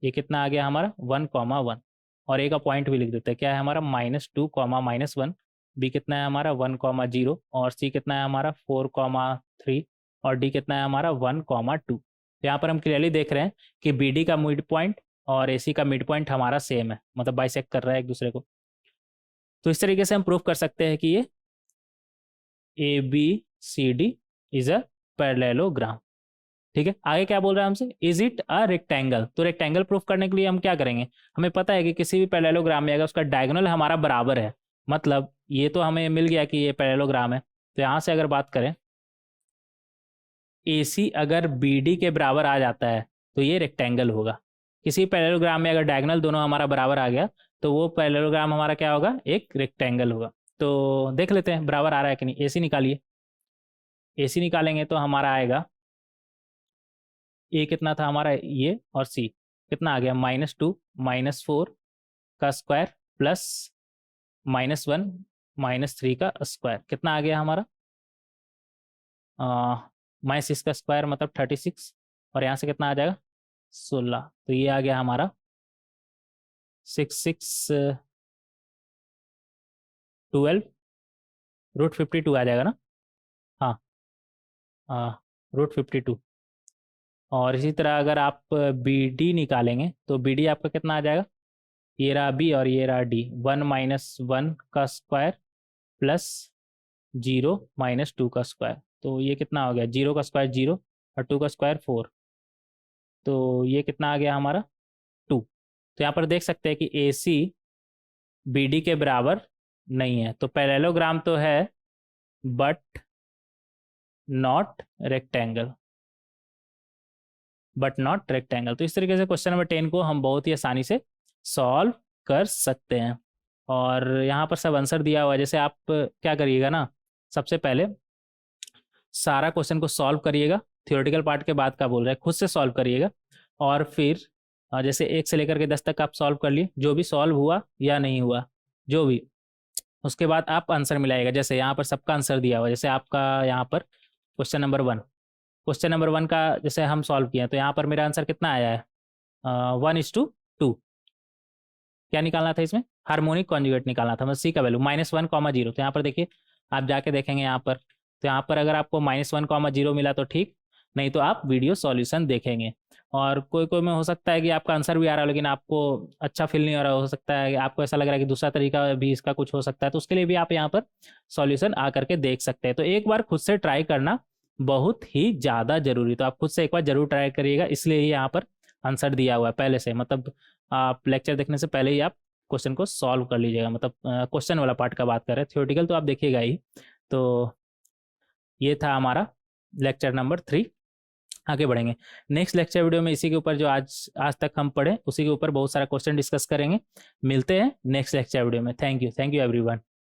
ये कितना आ गया हमारा, 1,1। और A का पॉइंट भी लिख देते हैं, क्या है हमारा, -2, -1। B कितना है हमारा, 1,0। और C कितना है हमारा, 4,3। और D कितना है हमारा, 1,2। तो यहाँ पर हम क्लियरली देख रहे हैं कि BD का मिड पॉइंट और AC का मिड पॉइंट हमारा सेम है, मतलब बाइसेक्ट कर रहा है एक दूसरे को। तो इस तरीके से हम प्रूफ कर सकते हैं कि ये ABCD इज अ पैरेललोग्राम। ठीक है, आगे क्या बोल रहा है हमसे, इज इट अ रेक्टेंगल। तो रेक्टेंगल प्रूफ करने के लिए हम क्या करेंगे, हमें पता है कि किसी भी पैरेललोग्राम में अगर उसका डायगोनल हमारा बराबर है, मतलब ये तो हमें मिल गया कि ये पैरेललोग्राम है। तो यहाँ से अगर बात करें, AC अगर BD के बराबर आ जाता है तो ये रेक्टेंगल होगा। किसी पैरेललोग्राम में अगर डायगोनल दोनों हमारा बराबर आ गया तो वो पैरेललोग्राम हमारा क्या होगा, एक रेक्टेंगल होगा। तो देख लेते हैं बराबर आ रहा है कि नहीं। AC निकालिए, AC निकालेंगे तो हमारा आएगा, A कितना था हमारा, ये, और C कितना आ गया, -2 -4 का स्क्वायर प्लस -1 -3 का स्क्वायर, कितना आ गया हमारा, -6 का स्क्वायर मतलब 36। और यहाँ से कितना आ जाएगा, 16। तो ये आ गया हमारा 6 12 √52 आ जाएगा ना। हाँ, √52। और इसी तरह अगर आप BD निकालेंगे तो BD आपका कितना आ जाएगा, ये रहा B और ये रहा D, 1 - 1 का स्क्वायर प्लस 0 - 2 का स्क्वायर। तो ये कितना हो गया, 0 का स्क्वायर 0 और 2 का स्क्वायर 4, तो ये कितना आ गया हमारा 2। तो यहाँ पर देख सकते हैं कि ए सी बी डी के बराबर नहीं है, तो पैरेललोग्राम तो है but not rectangle, but not rectangle. तो इस तरीके से क्वेश्चन नंबर 10 को हम बहुत ही आसानी से सॉल्व कर सकते हैं। और यहाँ पर सब आंसर दिया हुआ है। जैसे आप क्या करिएगा ना, सबसे पहले सारा क्वेश्चन को सॉल्व करिएगा, थियोरेटिकल पार्ट के बाद का बोल रहा है, खुद से सॉल्व करिएगा। और फिर जैसे 1 से लेकर के 10 तक आप सॉल्व कर लिए, जो भी सॉल्व हुआ या नहीं हुआ जो भी, उसके बाद आप आंसर मिलाएगा। जैसे यहाँ पर सबका आंसर दिया हुआ है, जैसे आपका यहाँ पर क्वेश्चन नंबर 1, क्वेश्चन नंबर 1 का जैसे हम सॉल्व किए तो यहाँ पर मेरा आंसर कितना आया है, 1:2। क्या निकालना था इसमें, हार्मोनिक कॉन्जुगेट निकालना था, मतलब सी का वैल्यू -1,0। तो यहाँ पर देखिए, आप जाके देखेंगे यहाँ पर, तो यहाँ पर अगर आपको -1,0 मिला तो ठीक, नहीं तो आप वीडियो सॉल्यूशन देखेंगे। और कोई कोई में हो सकता है कि आपका आंसर भी आ रहा है लेकिन आपको अच्छा फील नहीं हो रहा, हो सकता है आपको ऐसा लग रहा है कि दूसरा तरीका भी इसका कुछ हो सकता है, तो उसके लिए भी आप यहाँ पर सॉल्यूशन आ करके देख सकते हैं। तो एक बार खुद से ट्राई करना बहुत ही ज़्यादा जरूरी, तो आप खुद से एक बार जरूर ट्राई करिएगा, इसलिए यहाँ पर आंसर दिया हुआ है पहले से, मतलब आप लेक्चर देखने से पहले ही आप क्वेश्चन को सॉल्व कर लीजिएगा। मतलब क्वेश्चन वाला पार्ट का बात कर रहे हैं, थ्योरेटिकल तो आप देखिएगा ही। तो ये था हमारा लेक्चर नंबर 3। आगे बढ़ेंगे नेक्स्ट लेक्चर वीडियो में, इसी के ऊपर जो आज तक हम पढ़े उसी के ऊपर बहुत सारा क्वेश्चन डिस्कस करेंगे। मिलते हैं नेक्स्ट लेक्चर वीडियो में। Thank you everyone.